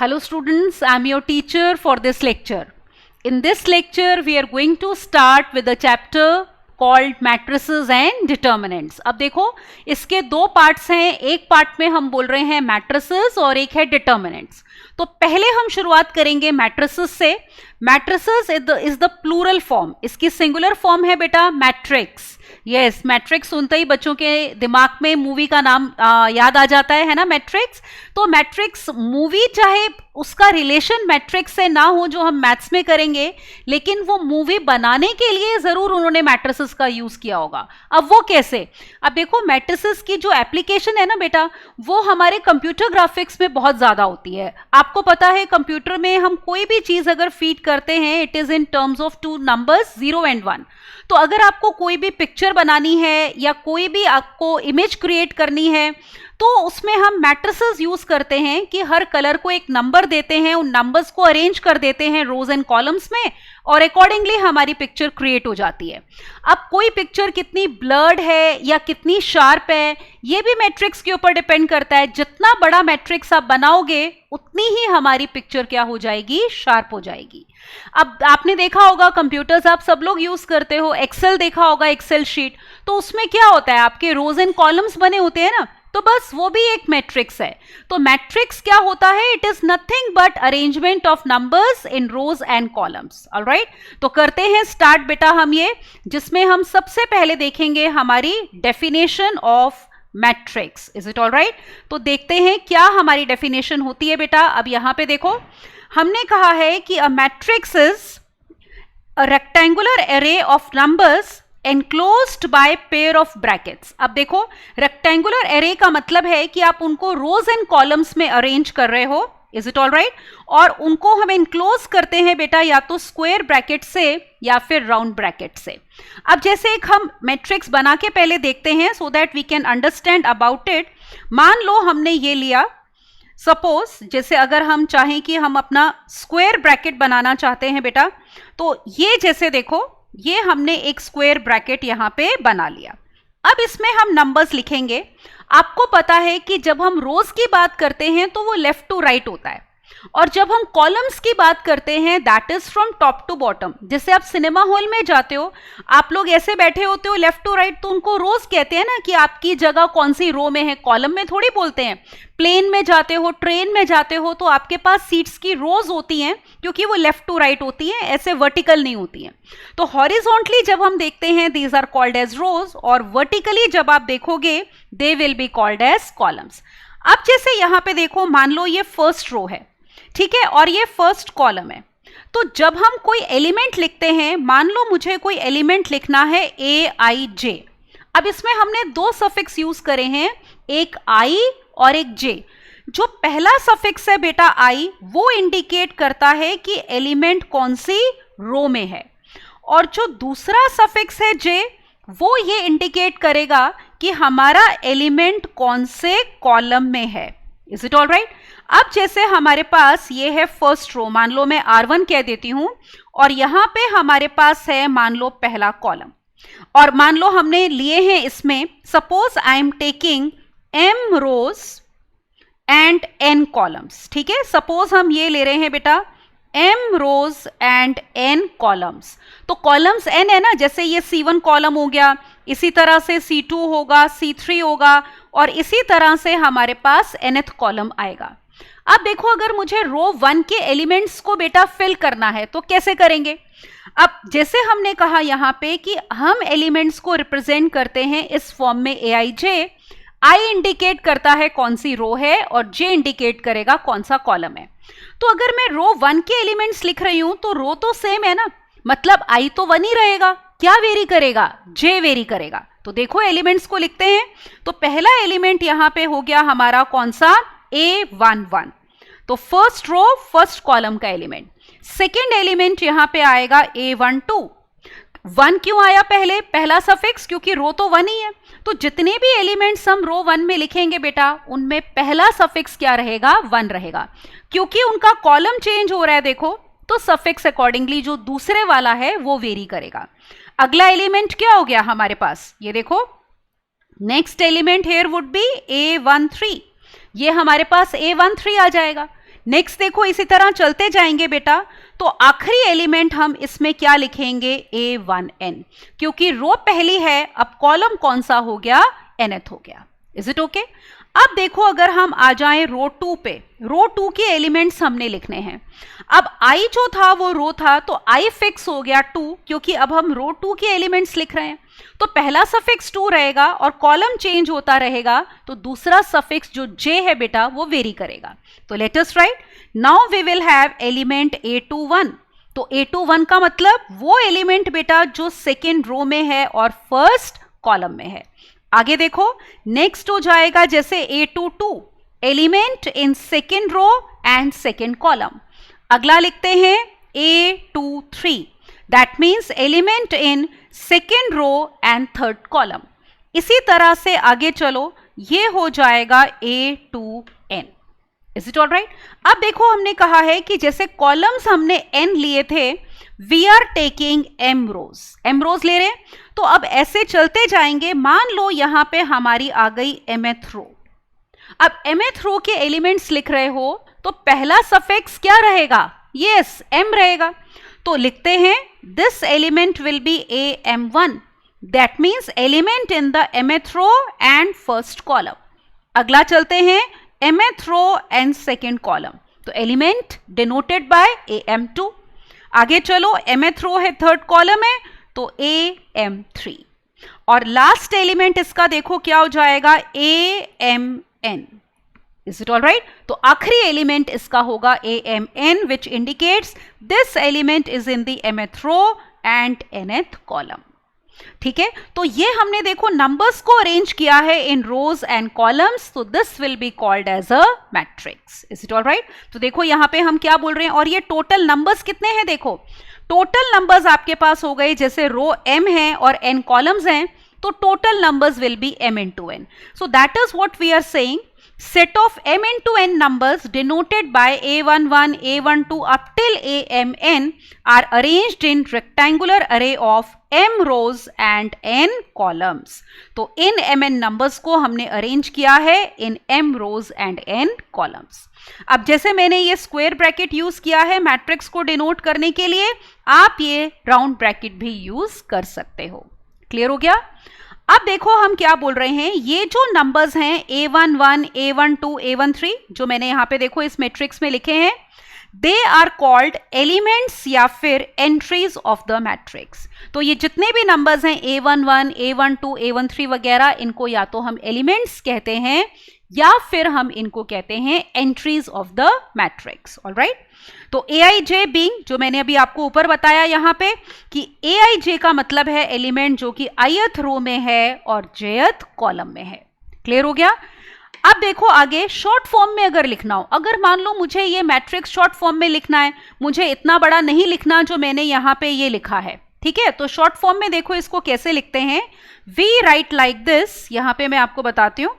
Hello students, I am your teacher for this lecture. In this lecture, we are going to start with a chapter called matrices and determinants. अब देखो इसके दो parts हैं, एक part में हम बोल रहे हैं matrices और एक है determinants. तो पहले हम शुरुआत करेंगे matrices से. Matrices is the plural form. इसकी singular form है बेटा matrix. यस, मैट्रिक्स सुनते ही बच्चों के दिमाग में मूवी का नाम याद आ जाता है ना, मैट्रिक्स. तो मैट्रिक्स मूवी चाहे उसका रिलेशन मैट्रिक्स से ना हो जो हम मैथ्स में करेंगे, लेकिन वो मूवी बनाने के लिए जरूर उन्होंने मैट्रिसेस का यूज किया होगा. अब वो कैसे? अब देखो मैट्रिसेस की जो एप्लीकेशन है ना बेटा, वो हमारे कंप्यूटर ग्राफिक्स में बहुत ज्यादा होती है. आपको पता है कंप्यूटर में हम कोई भी चीज अगर फीड करते हैं, it is in terms of two numbers 0 and 1. तो अगर आपको कोई भी पिक्चर बनानी है या कोई भी आपको इमेज क्रिएट करनी है, तो उसमें हम मैट्रिसेस यूज करते हैं कि हर कलर को एक नंबर देते हैं, उन नंबर्स को अरेंज कर देते हैं रोज एंड कॉलम्स में, और अकॉर्डिंगली हमारी पिक्चर क्रिएट हो जाती है. अब कोई पिक्चर कितनी ब्लर्ड है या कितनी शार्प है, ये भी मैट्रिक्स के ऊपर डिपेंड करता है. जितना बड़ा मैट्रिक्स आप बनाओगे उतनी ही हमारी पिक्चर क्या हो जाएगी, शार्प हो जाएगी. अब आपने देखा होगा कंप्यूटर्स आप सब लोग यूज करते हो, एक्सेल देखा होगा, एक्सेल शीट. तो उसमें क्या होता है, आपके रोज एंड कॉलम्स बने होते हैं ना, तो बस वो भी एक मैट्रिक्स है. तो मैट्रिक्स क्या होता है, it is nothing but arrangement of numbers in rows and columns. Alright, तो करते हैं स्टार्ट बेटा हम ये, जिसमें हम सबसे पहले देखेंगे हमारी definition of matrix. Is it alright? तो देखते हैं क्या हमारी डेफिनेशन होती है बेटा. अब यहां पे देखो हमने कहा है कि अ matrix is a rectangular array of numbers enclosed by pair of brackets. अब देखो रेक्टेंगुलर एरे का मतलब है कि आप उनको रोज एंड कॉलम्स में अरेंज कर रहे हो. Is it all right? और उनको हम एनक्लोज करते हैं बेटा या तो स्क्वायर ब्रैकेट से या फिर राउंड ब्रैकेट से. अब जैसे एक हम मैट्रिक्स बना के पहले देखते हैं so that we can understand about it. मान लो हमने ये लिया, सपोज जैसे अगर हम चाहें कि हम अपना स्क्वायर ब्रैकेट बनाना चाहते हैं बेटा, तो ये जैसे देखो ये हमने एक स्क्वायर ब्रैकेट यहां पे बना लिया. अब इसमें हम नंबर्स लिखेंगे. आपको पता है कि जब हम रोज की बात करते हैं तो वो लेफ्ट टू राइट होता है, और जब हम कॉलम्स की बात करते हैं that is from top to bottom. जैसे आप सिनेमा हॉल में जाते हो, आप लोग ऐसे बैठे होते हो लेफ्ट टू राइट, तो उनको रोज कहते हैं ना कि आपकी जगह कौन सी रो में है, कॉलम में थोड़ी बोलते हैं. प्लेन में जाते हो, ट्रेन में जाते हो, तो आपके पास सीट्स की रोज होती हैं क्योंकि वो लेफ्ट टू राइट होती हैं, ऐसे वर्टिकल नहीं होती हैं. तो हॉरिजॉन्टली जब हम देखते हैं these are called as rows, और वर्टिकली जब आप देखोगे they will be called as columns. अब जैसे यहां पे देखो, मान लो ये फर्स्ट रो है, ठीक है, और ये फर्स्ट कॉलम है. तो जब हम कोई एलिमेंट लिखते हैं, मान लो मुझे कोई एलिमेंट लिखना है AIJ. अब इसमें हमने दो सफिक्स यूज करे हैं, एक I और एक J. जो पहला सफिक्स है बेटा I, वो इंडिकेट करता है कि एलिमेंट कौन सी रो में है, और जो दूसरा सफिक्स है J, वो ये इंडिकेट करेगा कि हमारा एलिमेंट कौन से कॉलम में है. Is it all right? अब जैसे हमारे पास ये है फर्स्ट रो, मान लो मैं R1 कह देती हूं, और यहां पे हमारे पास है मान लो पहला कॉलम, और मान लो हमने लिए हैं इसमें, suppose I am taking M rows and N columns. ठीक है, सपोज हम ये ले रहे हैं बेटा M rows and N columns. तो कॉलम्स N है ना, जैसे ये C1 कॉलम हो गया, इसी तरह से C2 होगा, C3 होगा, और इसी तरह से हमारे पास nth कॉलम आएगा. अब देखो अगर मुझे रो 1 के एलिमेंट्स को बेटा फिल करना है तो कैसे करेंगे. अब जैसे हमने कहा यहां पे कि हम एलिमेंट्स को रिप्रेजेंट करते हैं इस फॉर्म में AIJ. I इंडिकेट करता है कौन सी रो है और J इंडिकेट करेगा कौन सा कॉलम है. तो अगर मैं रो 1 के एलिमेंट्स लिख रही हूं तो रो तो सेम है ना, मतलब I तो 1 ही रहेगा. क्या वेरी करेगा? J वेरी करेगा. तो देखो एलिमेंट्स को लिखते हैं. तो पहला एलिमेंट यहां पे हो गया हमारा कौन सा, A11. तो फर्स्ट रो फर्स्ट कॉलम का एलिमेंट. सेकेंड एलिमेंट यहां पे आएगा A12. 1 क्यों आया पहले, पहला सफिक्स, क्योंकि रो तो 1 ही है. तो जितने भी एलिमेंट्स हम रो 1 में लिखेंगे बेटा, उनमें पहला सफिक्स क्या रहेगा, 1 रहेगा. क्योंकि उनका कॉलम चेंज हो रहा है देखो, तो सफिक्स अकॉर्डिंगली जो दूसरे वाला है वो वेरी करेगा. अगला एलिमेंट क्या हो गया हमारे पास, ये देखो next element here would be A13. ये हमारे पास A13 आ जाएगा. नेक्स्ट देखो इसी तरह चलते जाएंगे बेटा, तो आखिरी एलिमेंट हम इसमें क्या लिखेंगे, A1n, क्योंकि रो पहली है, अब कॉलम कौन सा हो गया, nth हो गया। Is it okay? अब देखो अगर हम आ जाएं रो 2 पे, रो 2 के एलिमेंट्स हमने लिखने हैं। अब I जो था वो रो था, तो I फिक्स हो गया 2, क्योंकि अब हम रो 2 के एलिमेंट्स लिख रहे हैं, तो पहला सफिक्स 2 रहेगा और कॉलम चेंज होता रहेगा, तो दूसरा सफिक्स जो J है बेटा वो वेरी करेगा। तो let us write, now we will have element A21। तो A21 का मतलब वो एलिमेंट बेटा जो सेकेंड रो में है और फर्स्ट कॉलम में है। आगे देखो नेक्स्ट हो जाएगा जैसे A22, element in second row and second column. अगला लिखते हैं A23, that means element in second row and third column. इसी तरह से आगे चलो, ये हो जाएगा A2n। Is it all right? अब देखो हमने कहा है कि जैसे कॉलम्स हमने n लिए थे, वी आर टेकिंग m रोज ले रहे हैं, तो अब ऐसे चलते जाएंगे। मान लो यहां पे हमारी आ गई mth रो। अब mth रो के एलिमेंट्स लिख रहे हो, तो पहला सफिक्स क्या रहेगा, यस m रहेगा, तो लिखते हैं this element will be am1, that means element in the mth row and first column. अगला चलते हैं mth row and second column, तो एलिमेंट डिनोटेड बाय am2। आगे चलो mth रो है, थर्ड कॉलम है, तो am3, और लास्ट एलिमेंट इसका देखो क्या हो जाएगा, amn। Is it all right? तो आखिरी एलिमेंट इसका होगा amn, which indicates this element is in the mth row and nth column. ठीक है, तो ये हमने देखो नंबर्स को अरेंज किया है इन रोज एंड कॉलम्स, तो this will be called as a matrix. Is it all right? तो देखो यहां पे हम क्या बोल रहे हैं, और ये टोटल नंबर्स कितने हैं, देखो टोटल नंबर्स आपके पास हो गए, जैसे रो m है और n कॉलम्स हैं, तो total numbers will be m into n। So that is what we are saying, set of m into n numbers denoted by a11, a12 up till amn are arranged in rectangular array of m rows and n columns। तो इन mn numbers को हमने arrange किया है इन m rows and n columns। अब जैसे मैंने ये square bracket use किया है मैट्रिक्स को डिनोट करने के लिए, आप ये राउंड ब्रैकेट भी यूज कर सकते हो। क्लियर हो गया? अब देखो हम क्या बोल रहे हैं, ये जो नंबर्स हैं a11, a12, a13, जो मैंने यहां पे देखो इस मैट्रिक्स में लिखे हैं, दे आर कॉल्ड एलिमेंट्स या फिर एंट्रीज ऑफ द मैट्रिक्स। तो ये जितने भी नंबर्स हैं a11, a12, a13 वगैरह, इनको या तो हम एलिमेंट्स कहते हैं या फिर हम इनको कहते हैं entries of the matrix. All right, तो aij बीइंग, जो मैंने अभी आपको ऊपर बताया यहां पे कि aij का मतलब है एलिमेंट जो कि ith रो में है और jth कॉलम में है। क्लियर हो गया? अब देखो आगे शॉर्ट फॉर्म में अगर लिखना हो, अगर मान लो मुझे ये मैट्रिक्स शॉर्ट फॉर्म में लिखना है, मुझे इतना बड़ा नहीं लिखना जो मैंने यहां पे ये लिखा है, ठीक है, तो शॉर्ट फॉर्म में देखो इसको कैसे लिखते हैं, वी राइट लाइक दिस। यहां पे मैं आपको बताती हूं,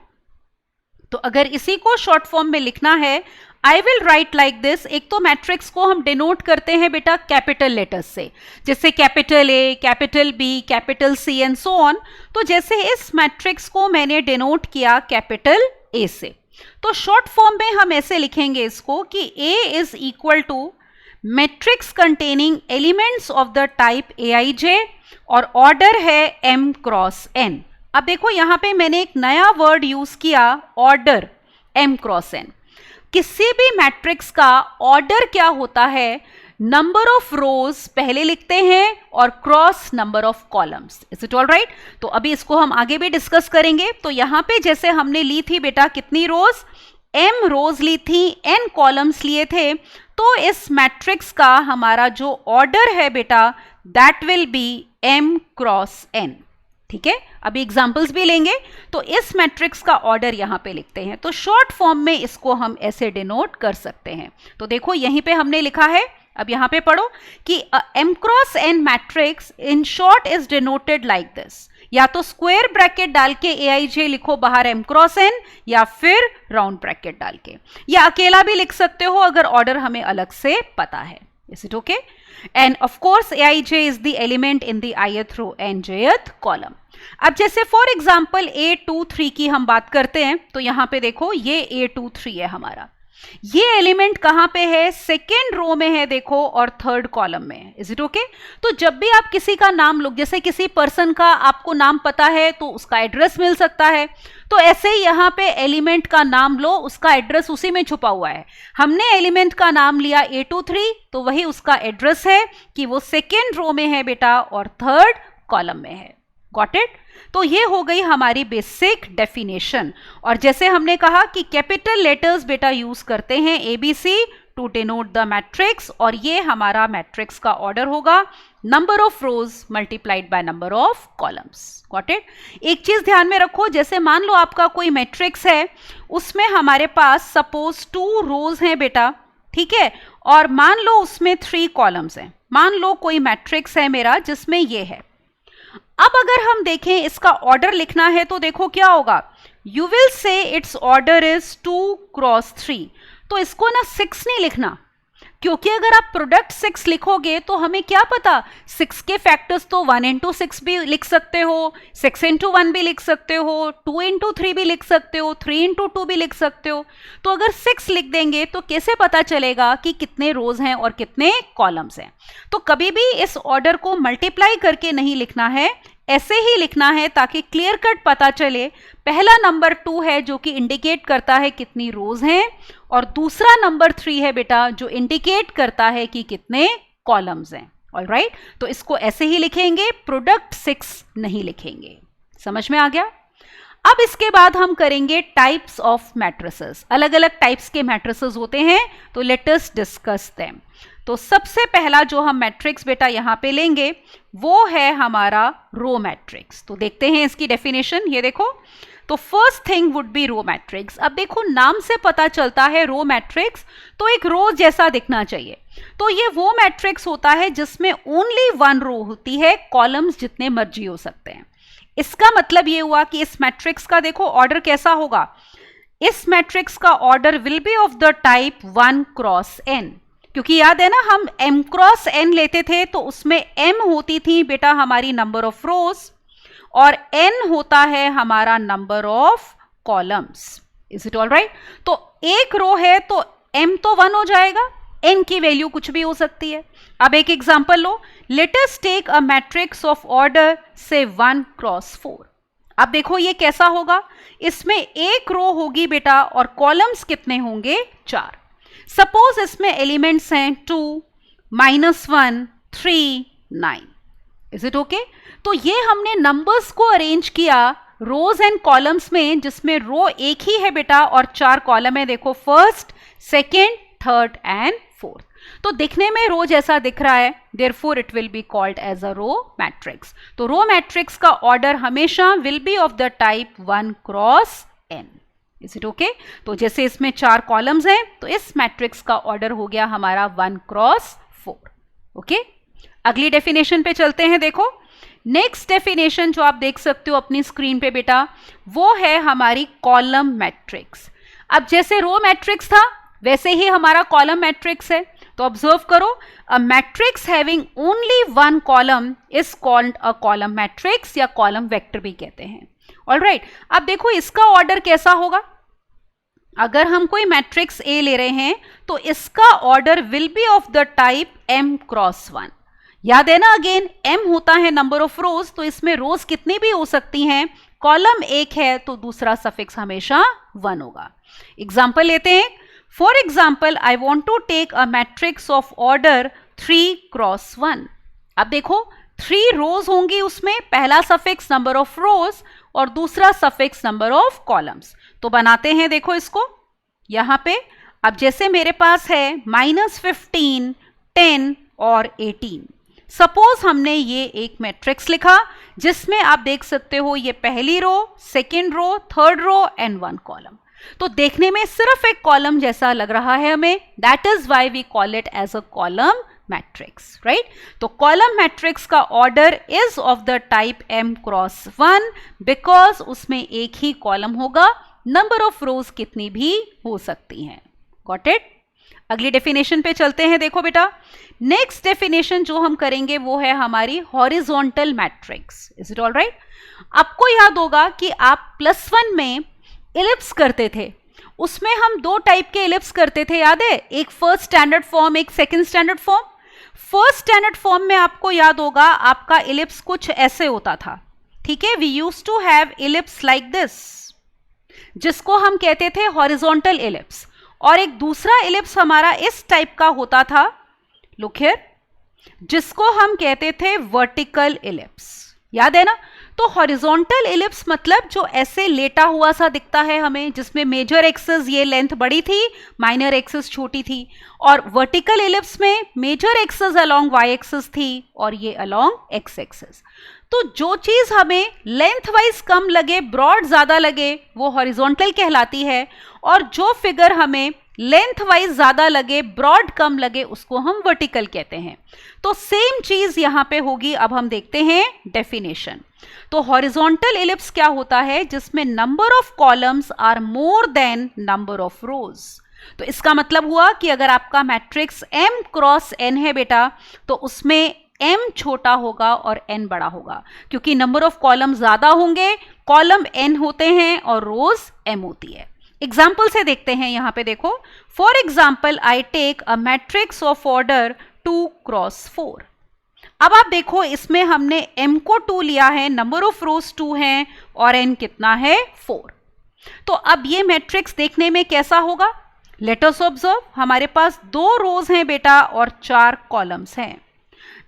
तो अगर इसी को शॉर्ट फॉर्म में लिखना है, I will write like this. एक तो मैट्रिक्स को हम डिनोट करते हैं बेटा कैपिटल लेटर्स से, जैसे capital A, capital B, capital C and so on. तो जैसे इस मैट्रिक्स को मैंने डिनोट किया कैपिटल ए से, तो शॉर्ट फॉर्म में हम ऐसे लिखेंगे इसको कि A is equal to matrix containing elements of the type aij और ऑर्डर है m क्रॉस n। अब देखो यहां पे मैंने एक नया वर्ड यूज किया, ऑर्डर m क्रॉस n। किसी भी मैट्रिक्स का ऑर्डर क्या होता है, नंबर ऑफ रोज पहले लिखते हैं और cross number of columns. Is it all right? तो अभी इसको हम आगे भी डिस्कस करेंगे। तो यहां पे जैसे हमने ली थी बेटा कितनी रोज, m रोज ली थी, n कॉलम्स लिए थे, तो इस मैट्रिक्स का हमारा जो ऑर्डर है बेटा that will be m cross n। ठीक है, अभी एग्जांपल्स भी लेंगे। तो इस मैट्रिक्स का ऑर्डर यहां पे लिखते हैं, तो शॉर्ट फॉर्म में इसको हम ऐसे डिनोट कर सकते हैं। तो देखो यहीं पे हमने लिखा है, अब यहां पे पढ़ो कि m cross n matrix in short is denoted like this. या तो स्क्वायर ब्रैकेट डाल के aij लिखो बाहर m क्रॉस n, या फिर राउंड ब्रैकेट डाल के, या अकेला भी लिख सकते हो अगर ऑर्डर हमें अलग से पता है। Is it okay? And of course aij is the element in the ith row and jth column. अब जैसे फॉर एग्जाम्पल A23 की हम बात करते हैं, तो यहां पे देखो ये A23 है हमारा। ये एलिमेंट कहां पे है, सेकेंड रो में है देखो, और थर्ड कॉलम में है। Is it okay? तो जब भी आप किसी का नाम लो, जैसे किसी पर्सन का आपको नाम पता है तो उसका एड्रेस मिल सकता है, तो ऐसे ही यहां पे एलिमेंट का नाम लो, उसका एड्रेस उसी में छुपा हुआ है। हमने एलिमेंट का नाम लिया A23, तो वही उसका एड्रेस है कि वो सेकेंड रो में है बेटा और थर्ड कॉलम में है। Got it? तो ये हो गई हमारी बेसिक डेफिनेशन। और जैसे हमने कहा कि कैपिटल लेटर्स बेटा यूज करते हैं ABC to denote the matrix, और ये हमारा मैट्रिक्स का ऑर्डर होगा number of rows multiplied by number of columns. Got it? एक चीज ध्यान में रखो, जैसे मान लो आपका कोई मैट्रिक्स है, उसमें हमारे पास सपोज 2 रोज हैं बेटा, ठीक है, और मान लो उसमें 3 कॉलम्स हैं। मान लो कोई मैट्रिक्स है मेरा जिसमें ये है। अब अगर हम देखें इसका ऑर्डर लिखना है तो देखो क्या होगा, you will say it's order is 2 cross 3। तो इसको ना 6 नहीं लिखना, क्योंकि अगर आप प्रोडक्ट 6 लिखोगे तो हमें क्या पता, 6 के फैक्टर्स तो 1 into 6 भी लिख सकते हो, 6 into 1 भी लिख सकते हो, 2 into 3 भी लिख सकते हो, 3 into 2 भी लिख सकते हो। तो अगर 6 लिख देंगे तो कैसे पता चलेगा कि कितने रोज हैं और कितने कॉलम्स हैं? तो कभी भी इस ऑर्डर को मल्टीप्लाई करके नहीं लिखना है, ऐसे ही लिखना है ताकि क्लियर कट पता चले पहला नंबर 2 है जो कि इंडिकेट करता है कितनी रोज हैं, और दूसरा नंबर 3 है बेटा जो इंडिकेट करता है कि कितने कॉलम्स हैं। ऑलराइट, तो इसको ऐसे ही लिखेंगे, प्रोडक्ट 6 नहीं लिखेंगे। समझ में आ गया? अब इसके बाद हम करेंगे टाइप्स ऑफ मैट्रिसेस। अलग अलग टाइप्स के मैट्रिसेस होते हैं, तो लेट अस डिस्कस देम। तो सबसे पहला जो हम मैट्रिक्स बेटा यहां पे लेंगे वो है हमारा रो मैट्रिक्स। तो देखते हैं इसकी डेफिनेशन, ये देखो। तो first thing would be row matrix. अब देखो नाम से पता चलता है रो मैट्रिक्स, तो एक रो जैसा दिखना चाहिए। तो ये वो मैट्रिक्स होता है जिसमें ओनली 1 रो होती है, कॉलम्स जितने मर्जी हो सकते हैं। इसका मतलब ये हुआ कि इस मैट्रिक्स का देखो ऑर्डर कैसा होगा, इस मैट्रिक्स का order will be of the type 1 cross n, क्योंकि याद है ना हम m क्रॉस n लेते थे, तो उसमें m होती थी बेटा हमारी नंबर ऑफ रोज और n होता है हमारा number of columns. Is it all right? तो एक रो है तो m तो 1 हो जाएगा, n की वैल्यू कुछ भी हो सकती है। अब एक एग्जांपल लो, let us take a matrix of order से 1 क्रॉस 4। अब देखो ये कैसा होगा, इसमें एक रो होगी बेटा और कॉलम्स कितने होंगे, 4। सपोज इसमें एलिमेंट्स हैं 2, -1, 3, 9। Is it okay? तो ये हमने नंबर्स को अरेंज किया रोज एंड कॉलम्स में, जिसमें रो एक ही है बेटा और 4 कॉलम है। देखो first, second, third and fourth. तो दिखने में रो जैसा दिख रहा है, therefore it will be called as a row matrix. तो रो मैट्रिक्स का ऑर्डर हमेशा will be of the type 1 cross n। Is it okay? तो जैसे इसमें 4 कॉलम्स हैं तो इस मैट्रिक्स का ऑर्डर हो गया हमारा 1 क्रॉस 4। ओके, अगली डेफिनेशन पे चलते हैं। देखो नेक्स्ट डेफिनेशन जो आप देख सकते हो अपनी स्क्रीन पे बेटा, वो है हमारी कॉलम मैट्रिक्स। अब जैसे रो मैट्रिक्स था वैसे ही हमारा कॉलम मैट्रिक्स है। तो ऑब्जर्व करो, a matrix having only 1 column is called a column matrix, या कॉलम वेक्टर भी कहते हैं। ऑलराइट, अब देखो इसका ऑर्डर कैसा होगा। अगर हम कोई मैट्रिक्स A ले रहे हैं तो इसका order will be of the type m cross 1। याद है ना, अगेन m होता है नंबर ऑफ रोज, तो इसमें रोज कितनी भी हो सकती हैं, कॉलम एक है तो दूसरा सफिक्स हमेशा 1 होगा। एग्जाम्पल लेते हैं। For example, I want to take a matrix of order 3 cross 1। अब देखो 3 रोज होंगी, उसमें पहला सफिक्स नंबर ऑफ रोज और दूसरा सफिक्स नंबर ऑफ कॉलम्स। तो बनाते हैं देखो इसको यहां पे। अब जैसे मेरे पास है -15, 10 और 18। सपोज हमने ये एक मैट्रिक्स लिखा जिसमें आप देख सकते हो ये पहली row, second row, third row and 1 column. तो देखने में सिर्फ एक कॉलम जैसा लग रहा है हमें, that is why we call it as a column matrix, right? तो कॉलम मैट्रिक्स का order is of the type m cross 1 because उसमें एक ही कॉलम होगा, नंबर ऑफ रोज कितनी भी हो सकती हैं। Got it? अगली डेफिनेशन पे चलते हैं। देखो बेटा नेक्स्ट डेफिनेशन जो हम करेंगे वो है हमारी horizontal matrix. Is it all right? आपको याद होगा कि आप +1 में इलिप्स करते थे, उसमें हम दो टाइप के इलिप्स करते थे, याद है? एक फर्स्ट स्टैंडर्ड फॉर्म, एक second standard form. First standard form में आपको याद होगा आपका इलिप्स कुछ ऐसे होता था, ठीक है? We used to have ellipse like this, जिसको हम कहते थे हॉरिजॉन्टल इलिप्स, और एक दूसरा इलिप्स हमारा इस टाइप का होता था, लुक हियर, जिसको हम कहते थे वर्टिकल इलिप्स। याद है ना? तो हॉरिजॉन्टल इलिप्स मतलब जो ऐसे लेटा हुआ सा दिखता है हमें, जिसमें मेजर एक्सिस ये लेंथ बड़ी थी, माइनर एक्सिस छोटी थी, और वर्टिकल इलिप्स में major axis along Y axis थी और ये अलोंग एक्स एक्सिस। तो जो चीज हमें लेंथ वाइज कम लगे, ब्रॉड ज्यादा लगे, वो हॉरिजॉन्टल कहलाती है, और जो फिगर हमें लेंथ वाइज ज्यादा लगे, ब्रॉड कम लगे, उसको हम वर्टिकल कहते हैं। तो सेम चीज यहां पे होगी। अब हम देखते हैं डेफिनेशन। तो हॉरिजॉन्टल इलिप्स क्या होता है? जिसमें number of columns are more than number of rows. तो इसका मतलब हुआ कि अगर आपका मैट्रिक्स m क्रॉस n है बेटा, तो उसमें m छोटा होगा और n बड़ा होगा, क्योंकि नंबर ऑफ कॉलम ज्यादा होंगे, कॉलम n होते हैं और रोज m होती है। एग्जाम्पल से देखते हैं, यहां पे देखो, for example I take a matrix of order 2 cross 4। अब आप देखो, इसमें हमने m को 2 लिया है, नंबर ऑफ रोज 2 हैं और n कितना है? 4। तो अब ये मैट्रिक्स देखने में कैसा होगा? लेट अस ऑब्जर्व, हमारे पास 2 रोज हैं बेटा और 4 कॉलम्स हैं।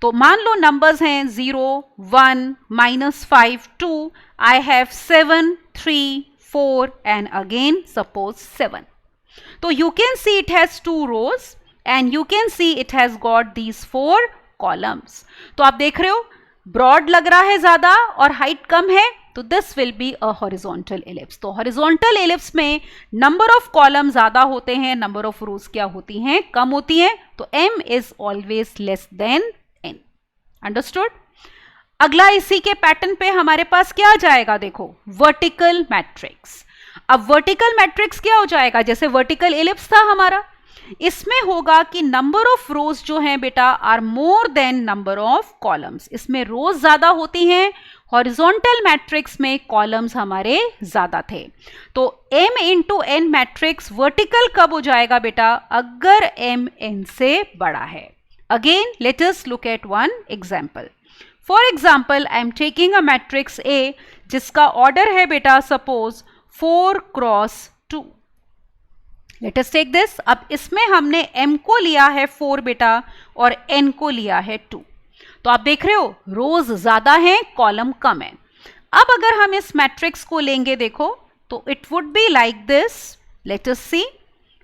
तो मान लो नंबर्स हैं 0, 1, -5, 2, I have 7, 3, 4 and again suppose 7. So you can see it has 2 rows and you can see it has got these 4 columns. तो आप देख रहे हो ब्रॉड लग रहा है ज्यादा और हाइट कम है, तो this will be a horizontal ellipse. तो हॉरिजॉन्टल इलिप्स में नंबर ऑफ कॉलम ज्यादा होते हैं, नंबर ऑफ रोज क्या होती हैं? कम होती हैं। तो m is always less than n। Understood? अगला इसी के पैटर्न पे हमारे पास क्या आ जाएगा? देखो, वर्टिकल मैट्रिक्स। अब वर्टिकल मैट्रिक्स क्या हो जाएगा? जैसे वर्टिकल इलिप्स था हमारा, इसमें होगा कि नंबर ऑफ रोज जो हैं बेटा are more than number of columns. इसमें रोज ज्यादा होती हैं, हॉरिजॉन्टल मैट्रिक्स में कॉलम्स हमारे ज्यादा थे। तो m into n matrix vertical कब हो जाएगा बेटा? अगर m n से बड़ा है। Again let us look at one example. For example I am taking a matrix A, जिसका ऑर्डर है बेटा suppose 4 cross 2। Let us take this. अब इसमें हमने m को लिया है 4 बेटा और n को लिया है 2। तो आप देख रहे हो रोज ज्यादा हैं, कॉलम कम है। अब अगर हम इस मैट्रिक्स को लेंगे, देखो, तो it would be like this. Let us see,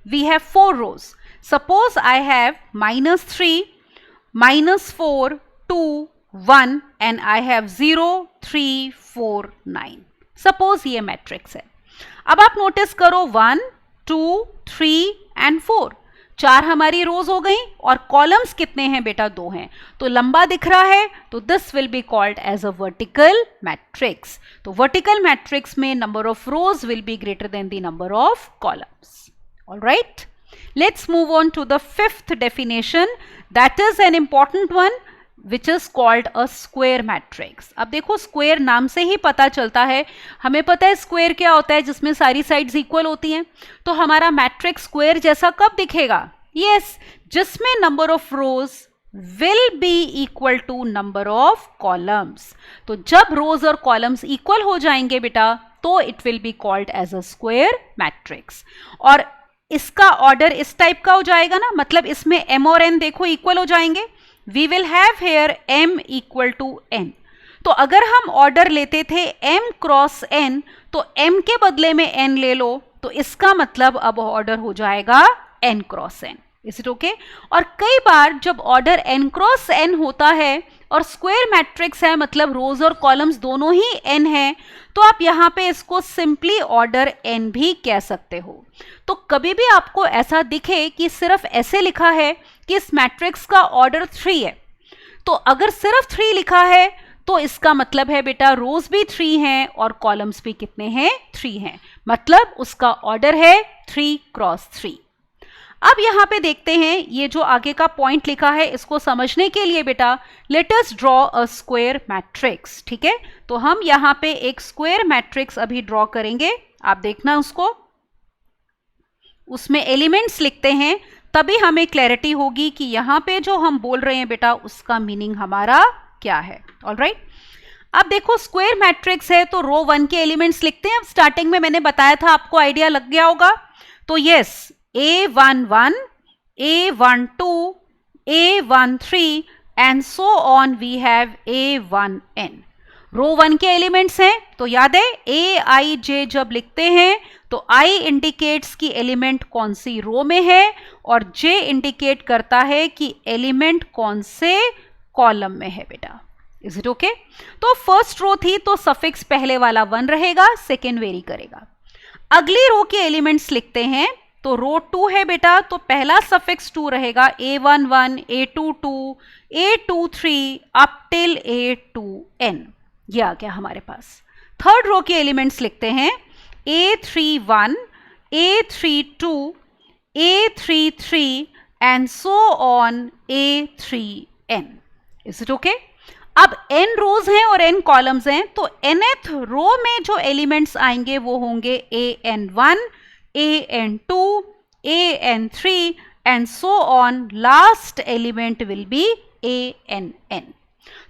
we have 4 rows. Suppose I have -3, -4, 2, 1 and I have 0, 3, 4, 9। Suppose ये मैट्रिक्स है। अब आप नोटिस करो 1, 2, 3 and 4, 4 हमारी रोज हो गई और कॉलम्स कितने हैं बेटा? 2 हैं। तो लंबा दिख रहा है, तो this will be called as a vertical matrix. तो वर्टिकल मैट्रिक्स में number of rows will be greater than the number of columns. Alright, let's move on to the fifth definition, that is an important one, which is called a square matrix. अब देखो, square नाम से ही पता चलता है, हमें पता है स्क्वेयर क्या होता है, जिसमें सारी साइड्स इक्वल होती हैं। तो हमारा मैट्रिक्स स्क्वेयर जैसा कब दिखेगा? यस, जिसमें number of rows will be equal to number of columns. तो जब रोज और कॉलम्स इक्वल हो जाएंगे बेटा, तो it will be called as a square matrix. और इसका ऑर्डर इस टाइप का हो जाएगा ना, मतलब इसमें m और n देखो इक्वल हो जाएंगे। We will have here m equal to n। तो अगर हम ऑर्डर लेते थे m क्रॉस n, तो m के बदले में n ले लो, तो इसका मतलब अब ऑर्डर हो जाएगा n cross n। Is it okay? और कई बार जब ऑर्डर n क्रॉस n होता है और स्क्वायर मैट्रिक्स है, मतलब रोज और कॉलम्स दोनों ही n है, तो आप यहाँ पे इसको सिंपली ऑर्डर n भी कह सकते हो। तो कभी भी आपको ऐसा दिखे कि सिर्फ ऐसे लिखा है कि इस मैट्रिक्स का ऑर्डर 3 है, तो अगर सिर्फ 3 लिखा है तो इसका मतलब है बेटा रोज भी 3 हैं और कॉलम्स भी कितने हैं? 3 हैं, मतलब उसका ऑर्डर है 3 क्रॉस 3। अब यहां पे देखते हैं, ये जो आगे का पॉइंट लिखा है, इसको समझने के लिए बेटा late us draw a square matrix. ठीक है, तो हम यहां पे एक स्क्वायर मैट्रिक्स अभी ड्रॉ करेंगे, आप देखना उसको। उसमें एलिमेंट्स लिखते हैं, तभी हमें क्लैरिटी होगी कि यहाँ पे जो हम बोल रहे हैं बेटा उसका मीनिंग हमारा क्या है। ऑलराइट, अब देखो स्क्वायर मैट्रिक्स है तो रो 1 के एलिमेंट्स लिखते हैं। अब स्टार्टिंग में मैंने बताया था, आपको आइडिया लग गया होगा। तो yes, A11, A12, A13 and so on we have A1n। Row 1 के एलिमेंट्स हैं तो याद है A I J जब लिखते हैं तो I इंडिकेट्स कि एलिमेंट कौन सी रो में है और J इंडिकेट करता है कि एलिमेंट कौन से कॉलम में है बेटा। Is it okay? तो फर्स्ट रो थी तो सफिक्स पहले वाला 1 रहेगा, सेकेंड वेरी करेगा। अगली रो के एलिमेंट्स लिखते हैं तो रो 2 है बेटा, तो पहला सफिक्स 2 रहेगा, A11, A22, A23 up till A2n। ये आ गया हमारे पास। थर्ड रो के एलिमेंट्स लिखते हैं A31, A32, A33 and so on A3n। Is it okay? अब n रोज हैं और n कॉलम्स हैं, तो nth रो में जो एलिमेंट्स आएंगे वो होंगे an1, an2, an3 and so on. Last element will B ann।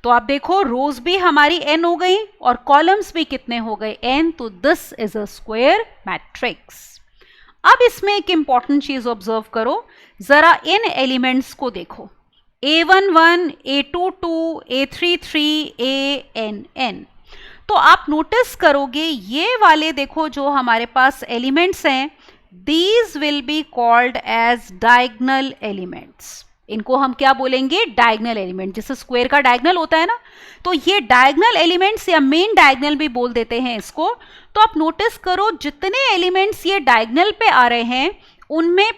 तो आप देखो रोज भी हमारी n हो गई और कॉलम्स भी कितने हो गए, n। तो this is a square matrix. अब इसमें एक इंपॉर्टेंट चीज ऑब्जर्व करो, जरा इन एलिमेंट्स को देखो, A11, A22, A33, ANN। तो आप नोटिस करोगे ये वाले देखो जो हमारे पास एलिमेंट्स हैं, these will be called as diagonal elements. इनको हम क्या बोलेंगे, डायगनल एलिमेंट। जैसे स्क्वायर का डायगनल होता है ना, तो ये डायगनल एलिमेंट्स या मेन डायगनल भी बोल देते हैं इसको। तो आप नोटिस करो जितने एलिमेंट्स ये डायगनल पे आ रहे हैं उनमें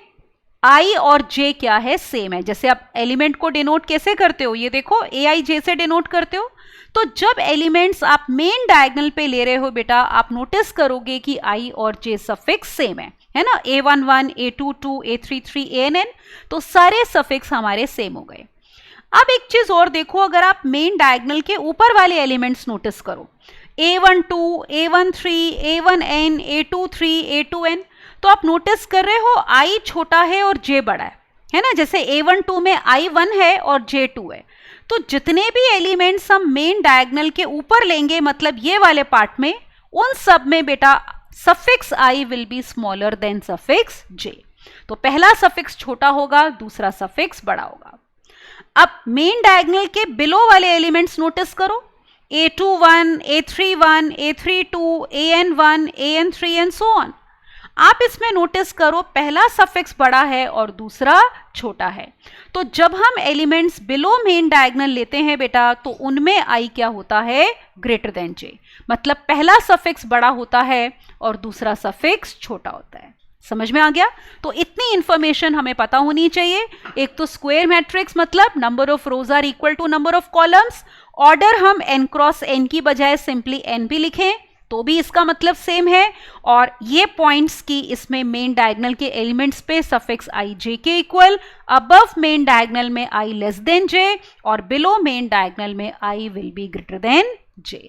I और J क्या है, सेम है। जैसे आप एलिमेंट को डिनोट कैसे करते हो, ये देखो AI J से डिनोट करते हो। तो जब एलिमेंट्स आप मेन डायगनल पे ले रहे हो बेटा, आप नोटिस करोगे कि I और J सफिक्स सेम है ना, A11, A22, A33, ANN। तो सारे सफिक्स हमारे सेम हो गए। अब एक चीज और देखो, अगर आप मेन डायगनल के ऊपर वाले एलिमेंट्स नोटिस करो, A12, A13, A1n, A23, A2n, तो आप नोटिस कर रहे हो I छोटा है और J बड़ा है ना। जैसे A12 में I1 है और J 2 है। तो जितने भी एलिमेंट्स हम मेन डायगनल के ऊपर लेंगे, मतलब ये वाले पार्ट में, उन सब में बेटा suffix I will B smaller then suffix J। तो पहला सफिक्स छोटा होगा, दूसरा सफिक्स बड़ा होगा। अब मेन डायगनल के बिलो वाले एलिमेंट्स नोटिस करो, A21, A31, A32, AN1, AN3 and so on. आप इसमें नोटिस करो पहला सफिक्स बड़ा है और दूसरा छोटा है। तो जब हम एलिमेंट्स बिलो मेन डायगनल लेते हैं बेटा, तो उनमें I क्या होता है, ग्रेटर देन J। मतलब पहला सफिक्स बड़ा होता है और दूसरा सफिक्स छोटा होता है। समझ में आ गया? तो इतनी इंफॉर्मेशन हमें पता होनी चाहिए। एक तो स्क्वायर मैट्रिक्स मतलब number of rows are equal to number of columns. Order हम n क्रॉस n की बजाय सिंपली n भी लिखें तो भी इसका मतलब सेम है। और ये पॉइंट्स की इसमें मेन डायगनल के एलिमेंट्स पे सफिक्स I J के इक्वल, अबव मेन डायगनल में I लेस देन J और बिलो मेन डायगनल में I will be greater than J।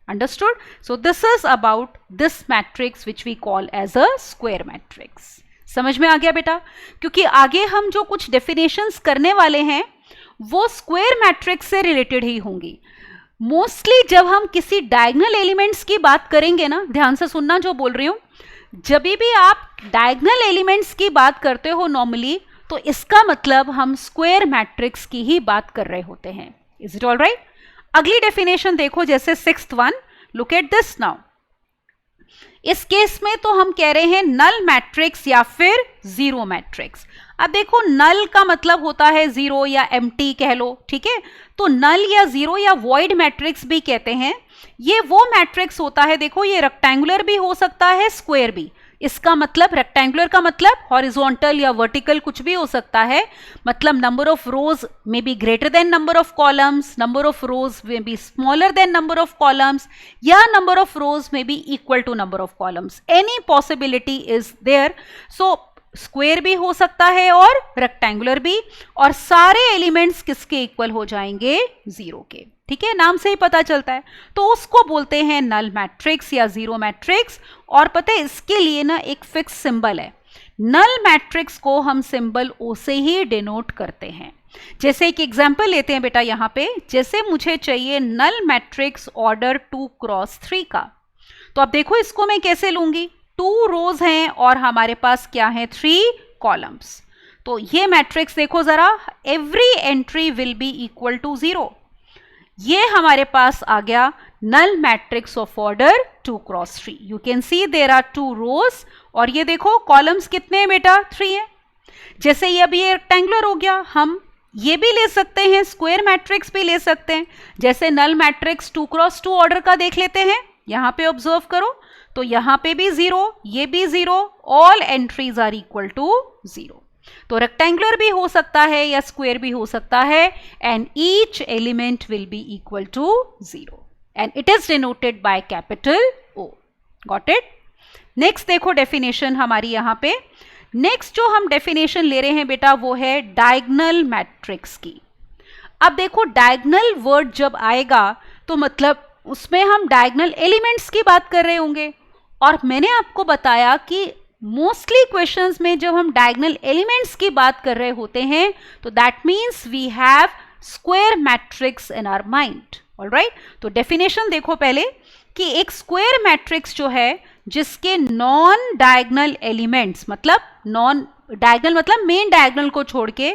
Understood? So this is about this matrix which we call as a square matrix. समझ में आ गया बेटा? क्योंकि आगे हम जो कुछ डेफिनेशंस करने वाले हैं वो स्क्वायर मैट्रिक्स से रिलेटेड ही होंगी। मोस्टली जब हम किसी डायगनल एलिमेंट्स की बात करेंगे ना, ध्यान से सुनना जो बोल रही हूं, जब भी आप डायगनल एलिमेंट्स की बात करते हो नॉर्मली, तो इसका मतलब हम स्क्वायर मैट्रिक्स की ही बात कर रहे होते हैं। Is it all right? अगली डेफिनेशन देखो, जैसे 6th one, look at this now. इस केस में तो हम कह रहे हैं नल मैट्रिक्स या फिर जीरो मैट्रिक्स। अब देखो नल का मतलब होता है जीरो या एम्प्टी कह लो, ठीक है। तो नल या जीरो या वॉइड मैट्रिक्स भी कहते हैं। ये वो मैट्रिक्स होता है, देखो ये रेक्टेंगुलर भी हो सकता है, स्क्वायर भी। इसका मतलब रेक्टेंगुलर का मतलब हॉरिजॉन्टल या वर्टिकल कुछ भी हो सकता है। मतलब नंबर ऑफ रोज में be greater than number of columns, number of rows में be smaller than number of columns, या नंबर ऑफ रोज में be equal to number of columns. Any possibility is there. So square भी हो सकता है और rectangular भी, और सारे एलिमेंट्स किसके इक्वल हो जाएंगे, जीरो के। ठीक है, नाम से ही पता चलता है। तो उसको बोलते हैं नल मैट्रिक्स या जीरो मैट्रिक्स। और पता है इसके लिए ना एक फिक्स सिंबल है। नल मैट्रिक्स को हम सिंबल ओ से ही डिनोट करते हैं। जैसे एक एग्जांपल लेते हैं बेटा यहाँ पे, जैसे मुझे चाहिए नल मैट्रिक्स ऑर्डर 2 क्रॉस 3 का, तो अब देखो इसको मैं कैसे लूंगी, 2 रोज हैं और हमारे पास क्या है, 3 कॉलम्स। तो ये मैट्रिक्स देखो जरा, every entry will be equal to 0। ये हमारे पास आ गया null matrix of order 2 cross 3। You can see there are 2 rows और ये देखो कॉलम्स कितने हैं बेटा, 3 हैं। जैसे ये अभी ये रेक्टेंगुलर हो गया, हम ये भी ले सकते हैं, स्क्वायर मैट्रिक्स भी ले सकते हैं। जैसे नल मैट्रिक्स 2 क्रॉस 2 ऑर्डर का देख लेते हैं, यहाँ पे ऑब्जर्व करो, तो यहाँ पे भी 0, ये भी 0, all entries are equal to 0। तो रेक्टेंगुलर भी हो सकता है या स्क्वायर भी हो सकता है, and each element will be equal to 0 and it is denoted by capital O। Got it? Next देखो डेफिनेशन हमारी यहाँ पे, नेक्स्ट जो हम डेफिनेशन ले रहे हैं बेटा वो है डायगोनल मैट्रिक्स की। अब देखो डायगोनल वर्ड जब आएगा तो मतलब उसमें हम डायगोनल एलिमेंट्स की बात कर रहे होंगे, और मैंने आपको बताया कि मोस्टली क्वेश्चंस में जब हम डायगोनल एलिमेंट्स की बात कर रहे होते हैं तो that means we have square matrix in our mind. Alright, तो डेफिनेशन देखो पहले कि एक स्क्वायर मैट्रिक्स जो है जिसके नॉन डायगोनल एलिमेंट्स, मतलब नॉन डायगोनल मतलब मेन डायगोनल को छोड़ के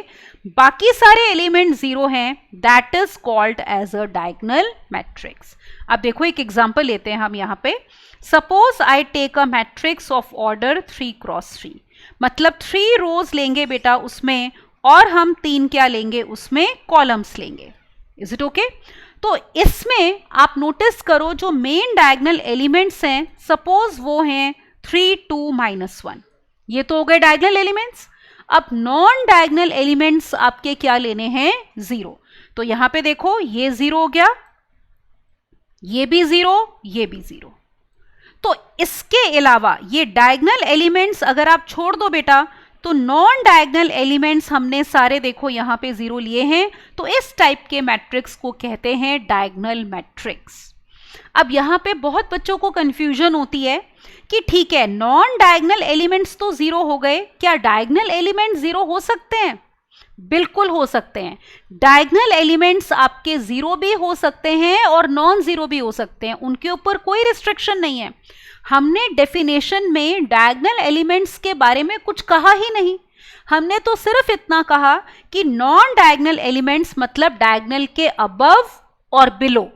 बाकी सारे एलिमेंट 0 हैं, that is called as a diagonal matrix. अब देखो एक एग्जांपल लेते हैं हम यहाँ पे, suppose I take a matrix of order 3 cross 3, मतलब 3 रोज लेंगे बेटा उसमें, और हम 3 क्या लेंगे उसमें, कॉलम्स लेंगे। Is it okay? तो इसमें आप नोटिस करो जो मेन डायगोनल एलिमेंट्स हैं, सपोज वो हैं 3, 2, -1, ये तो हो गए डायगोनल एलिमेंट्स। अब नॉन डायगोनल एलिमेंट्स आपके क्या लेने हैं, 0। तो यहां पे देखो ये 0 हो गया, ये भी 0, ये भी 0। तो इसके अलावा ये डायगोनल एलिमेंट्स अगर आप छोड़ दो बेटा, तो नॉन डायगोनल एलिमेंट्स हमने सारे देखो यहां पे 0 लिए हैं, तो इस टाइप के मैट्रिक्स को कहते हैं डायगोनल मैट्रिक्स। अब यहां पे बहुत बच्चों को कंफ्यूजन होती है कि ठीक है नॉन डायगोनल एलिमेंट्स तो 0 हो गए, क्या डायगोनल एलिमेंट्स 0 हो सकते हैं? बिल्कुल हो सकते हैं। डायगोनल एलिमेंट्स आपके 0 भी हो सकते हैं और नॉन 0 भी हो सकते हैं, उनके ऊपर कोई रिस्ट्रिक्शन नहीं है। हमने डेफिनेशन में डायगोनल एलिमेंट्स के बारे में कुछ कहा ही नहीं, हमने तो सिर्फ इतना कहा कि नॉन डायगोनल एलिमेंट्स मतलब डायगोनल के अबव और बिलो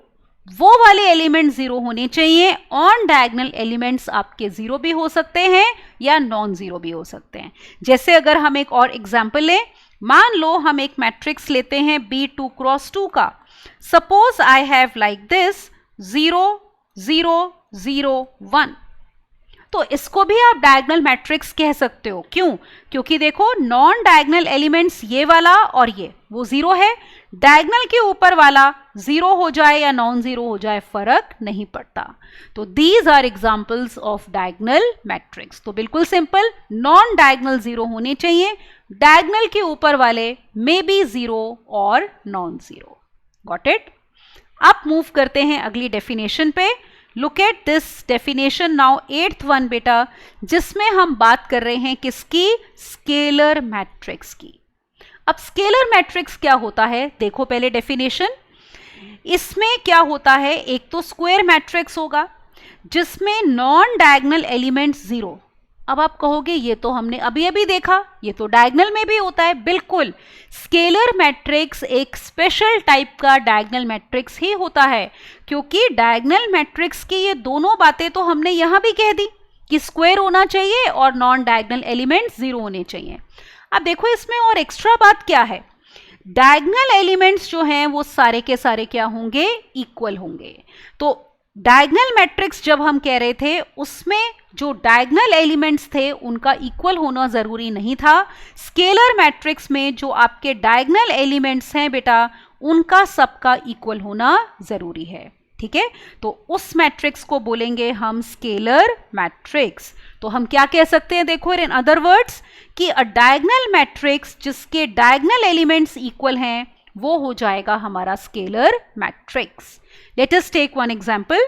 वो वाले एलिमेंट 0 होने चाहिए। ऑन डायगोनल एलिमेंट्स आपके 0 भी हो सकते हैं या नॉन 0 भी हो सकते हैं। जैसे अगर हम एक और एग्जांपल लें, मान लो हम एक मैट्रिक्स लेते हैं B 2 क्रॉस 2 का, suppose I have like this 0, 0, 0, 1, तो इसको भी आप डायगोनल मैट्रिक्स कह सकते हो। क्यों? क्योंकि देखो नॉन डायगोनल एलिमेंट्स ये वाला और ये वो 0 है, डायगोनल के ऊपर वाला 0 हो जाए या नॉन 0 हो जाए फर्क नहीं पड़ता। तो these are examples of diagonal matrix. तो बिल्कुल सिंपल, नॉन डायगोनल 0 होने चाहिए, डायगोनल के ऊपर वाले मे बी 0 और नॉन 0। Got it? अब मूव करते हैं अगली डेफिनेशन पे। Look at this definition now, 8th one बेटा, जिसमें हम बात कर रहे हैं किसकी, स्केलर मैट्रिक्स की। अब स्केलर मैट्रिक्स क्या होता है, देखो पहले डेफिनेशन। इसमें क्या होता है, एक तो स्क्वायर मैट्रिक्स होगा जिसमें नॉन डायगोनल एलिमेंट्स 0। अब आप कहोगे ये तो हमने अभी अभी देखा, ये तो डायगोनल में भी होता है। बिल्कुल, स्केलर मैट्रिक्स एक स्पेशल टाइप का डायगोनल मैट्रिक्स ही होता है, क्योंकि डायगोनल मैट्रिक्स की ये दोनों बातें तो हमने यहां भी कह दी कि स्क्वायर होना चाहिए और नॉन डायगोनल एलिमेंट्स 0 होने चाहिए। अब देखो इसमें और एक्स्ट्रा बात क्या है, डायगोनल एलिमेंट्स जो हैं वो सारे के सारे क्या होंगे, इक्वल होंगे। तो डायगोनल मैट्रिक्स जब हम कह रहे थे उसमें जो डायगोनल एलिमेंट्स थे उनका इक्वल होना जरूरी नहीं था। स्केलर मैट्रिक्स में जो आपके डायगोनल एलिमेंट्स हैं बेटा, उनका सबका इक्वल होना जरूरी है। ठीक है, तो उस मैट्रिक्स को बोलेंगे हम स्केलर मैट्रिक्स। तो हम क्या कह सकते हैं, देखो इन अदर वर्ड्स, कि अ डायगोनल मैट्रिक्स जिसके डायगोनल एलिमेंट्स इक्वल हैं वो हो जाएगा हमारा scalar matrix. Let us take one example.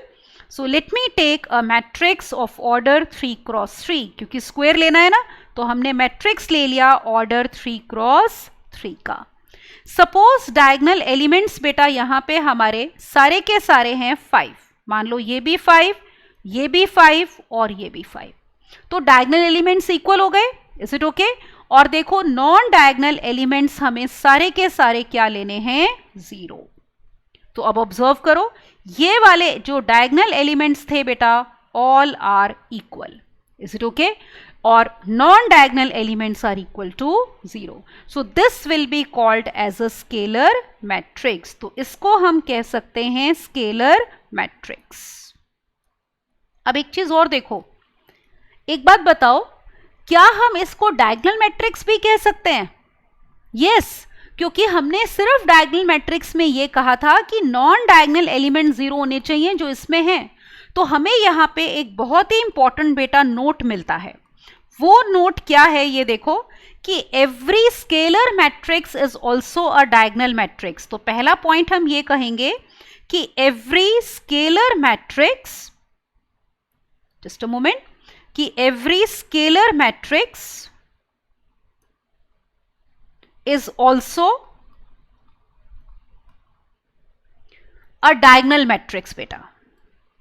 So let me take a matrix of order 3 cross 3, क्योंकि स्क्वायर लेना है ना, तो हमने मैट्रिक्स ले लिया ऑर्डर 3 क्रॉस 3 का। सपोज डायगोनल एलिमेंट्स बेटा यहाँ पे हमारे सारे के सारे हैं 5, मान लो ये भी 5, ये भी 5 और ये भी 5, तो डायगोनल एलिमेंट्स इक्वल हो गए, इज इट ओके? और देखो नॉन डायगोनल एलिमेंट्स हमें सारे के सारे क्या लेने हैं? 0। तो अब ऑब्जर्व करो, ये वाले जो डायगोनल एलिमेंट्स थे बेटा all are equal, is it okay? और non diagonal elements are equal to 0। So this will be called as a scalar matrix. तो इसको हम कह सकते हैं स्केलर मैट्रिक्स। अब एक चीज और देखो, एक बात बताओ, क्या हम इसको डायगोनल मैट्रिक्स भी कह सकते हैं? यस, क्योंकि हमने सिर्फ डायगोनल मैट्रिक्स में ये कहा था कि नॉन डायगोनल एलिमेंट 0 होने चाहिए जो इसमें है। तो हमें यहाँ पे एक बहुत ही इंपॉर्टेंट बेटा नोट मिलता है। वो नोट क्या है ये देखो कि every scalar matrix is also a diagonal matrix. तो पहला पॉइंट हम ये कहेंगे कि every scalar matrix, just a moment, कि every scalar matrix is also a diagonal matrix बेटा,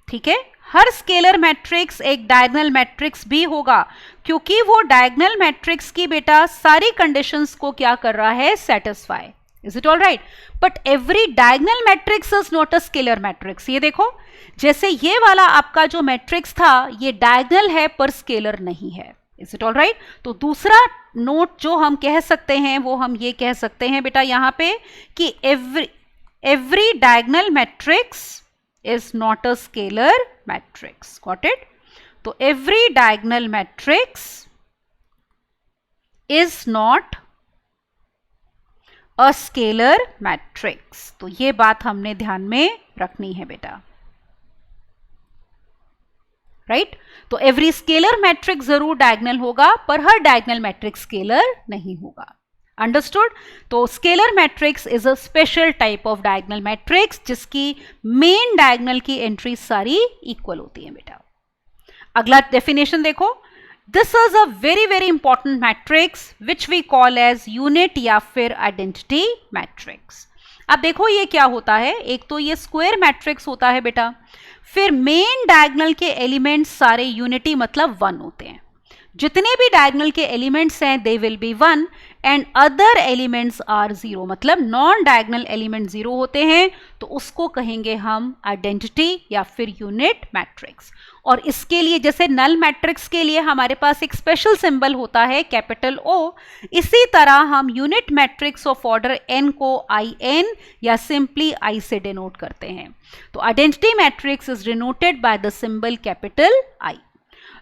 ठीक है? हर स्केलर मैट्रिक्स एक डायगोनल मैट्रिक्स भी होगा, क्योंकि वो डायगोनल मैट्रिक्स की बेटा सारी कंडीशंस को क्या कर रहा है? Satisfy. Is it all right? But every diagonal matrix is not a scalar matrix. ये देखो, जैसे ये वाला आपका जो मैट्रिक्स था ये डायगोनल है पर स्केलर नहीं है। Is it all right? तो दूसरा नोट जो हम कह सकते हैं वो हम ये कह सकते हैं बेटा यहाँ पे कि every diagonal matrix is not a scalar matrix. Got it? तो every diagonal matrix is not a scalar matrix. तो ये बात हमने ध्यान में रखनी है बेटा, राइट? तो every scalar matrix जरूर डायगोनल होगा पर हर डायगोनल मैट्रिक्स स्केलर नहीं होगा। अंडरस्टूड? तो scalar matrix is a special type of diagonal matrix जिसकी मेन डायगोनल की एंट्री सारी इक्वल होती है बेटा। अगला डेफिनेशन देखो, this is a very very important matrix which we call as unit या फिर आइडेंटिटी मैट्रिक्स। अब देखो ये क्या होता है, एक तो ये स्क्वायर मैट्रिक्स होता है बेटा, फिर मेन डायगोनल के एलिमेंट्स सारे यूनिटी मतलब 1 होते हैं। जितने भी डायगोनल के एलिमेंट्स हैं they will be 1 and other elements are 0, मतलब नॉन डायगोनल एलिमेंट 0 होते हैं, तो उसको कहेंगे हम आइडेंटिटी या फिर यूनिट मैट्रिक्स। और इसके लिए जैसे नल मैट्रिक्स के लिए हमारे पास एक स्पेशल सिंबल होता है कैपिटल O, इसी तरह हम unit matrix of order n को IN या सिंपली I से डिनोट करते हैं। तो identity matrix is denoted by the symbol capital I।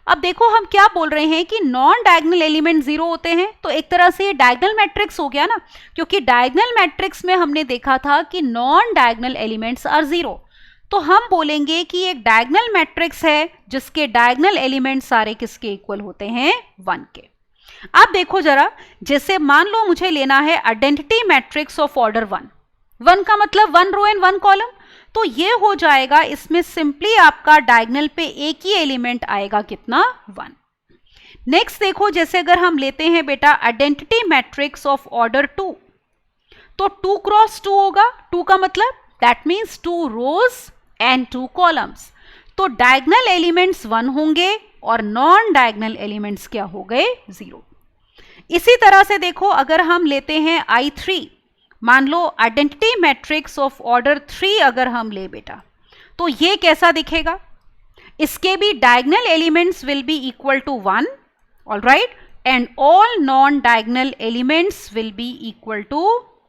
अब देखो हम क्या बोल रहे हैं कि नॉन डायगोनल एलिमेंट 0 होते हैं, तो एक तरह से ये डायगोनल मैट्रिक्स हो गया ना, क्योंकि डायगोनल मैट्रिक्स में हमने देखा था कि नॉन डायगोनल एलिमेंट्स आर 0। तो हम बोलेंगे कि एक डायगोनल मैट्रिक्स है जिसके डायगोनल एलिमेंट सारे किसके इक्वल होते हैं? 1 के। अब देखो जरा, जैसे मान लो मुझे लेना है आइडेंटिटी मैट्रिक्स ऑफ ऑर्डर 1 का मतलब 1 रो एंड 1 कॉलम, तो ये हो जाएगा, इसमें सिंपली आपका डायगोनल पे एक ही एलिमेंट आएगा, कितना? 1। नेक्स्ट देखो, जैसे अगर हम लेते हैं बेटा आइडेंटिटी मैट्रिक्स ऑफ ऑर्डर 2, तो 2 क्रॉस 2 होगा। 2 का मतलब that means 2 rows and 2 columns. तो डायगोनल एलिमेंट्स 1 होंगे और नॉन डायगोनल एलिमेंट्स क्या हो गए? 0। इसी तरह से देखो, अगर हम लेते हैं I3, मान लो आइडेंटिटी मैट्रिक्स ऑफ ऑर्डर 3 अगर हम ले बेटा, तो ये कैसा दिखेगा? इसके भी diagonal elements will be equal to 1, all right, and all non diagonal elements will be equal to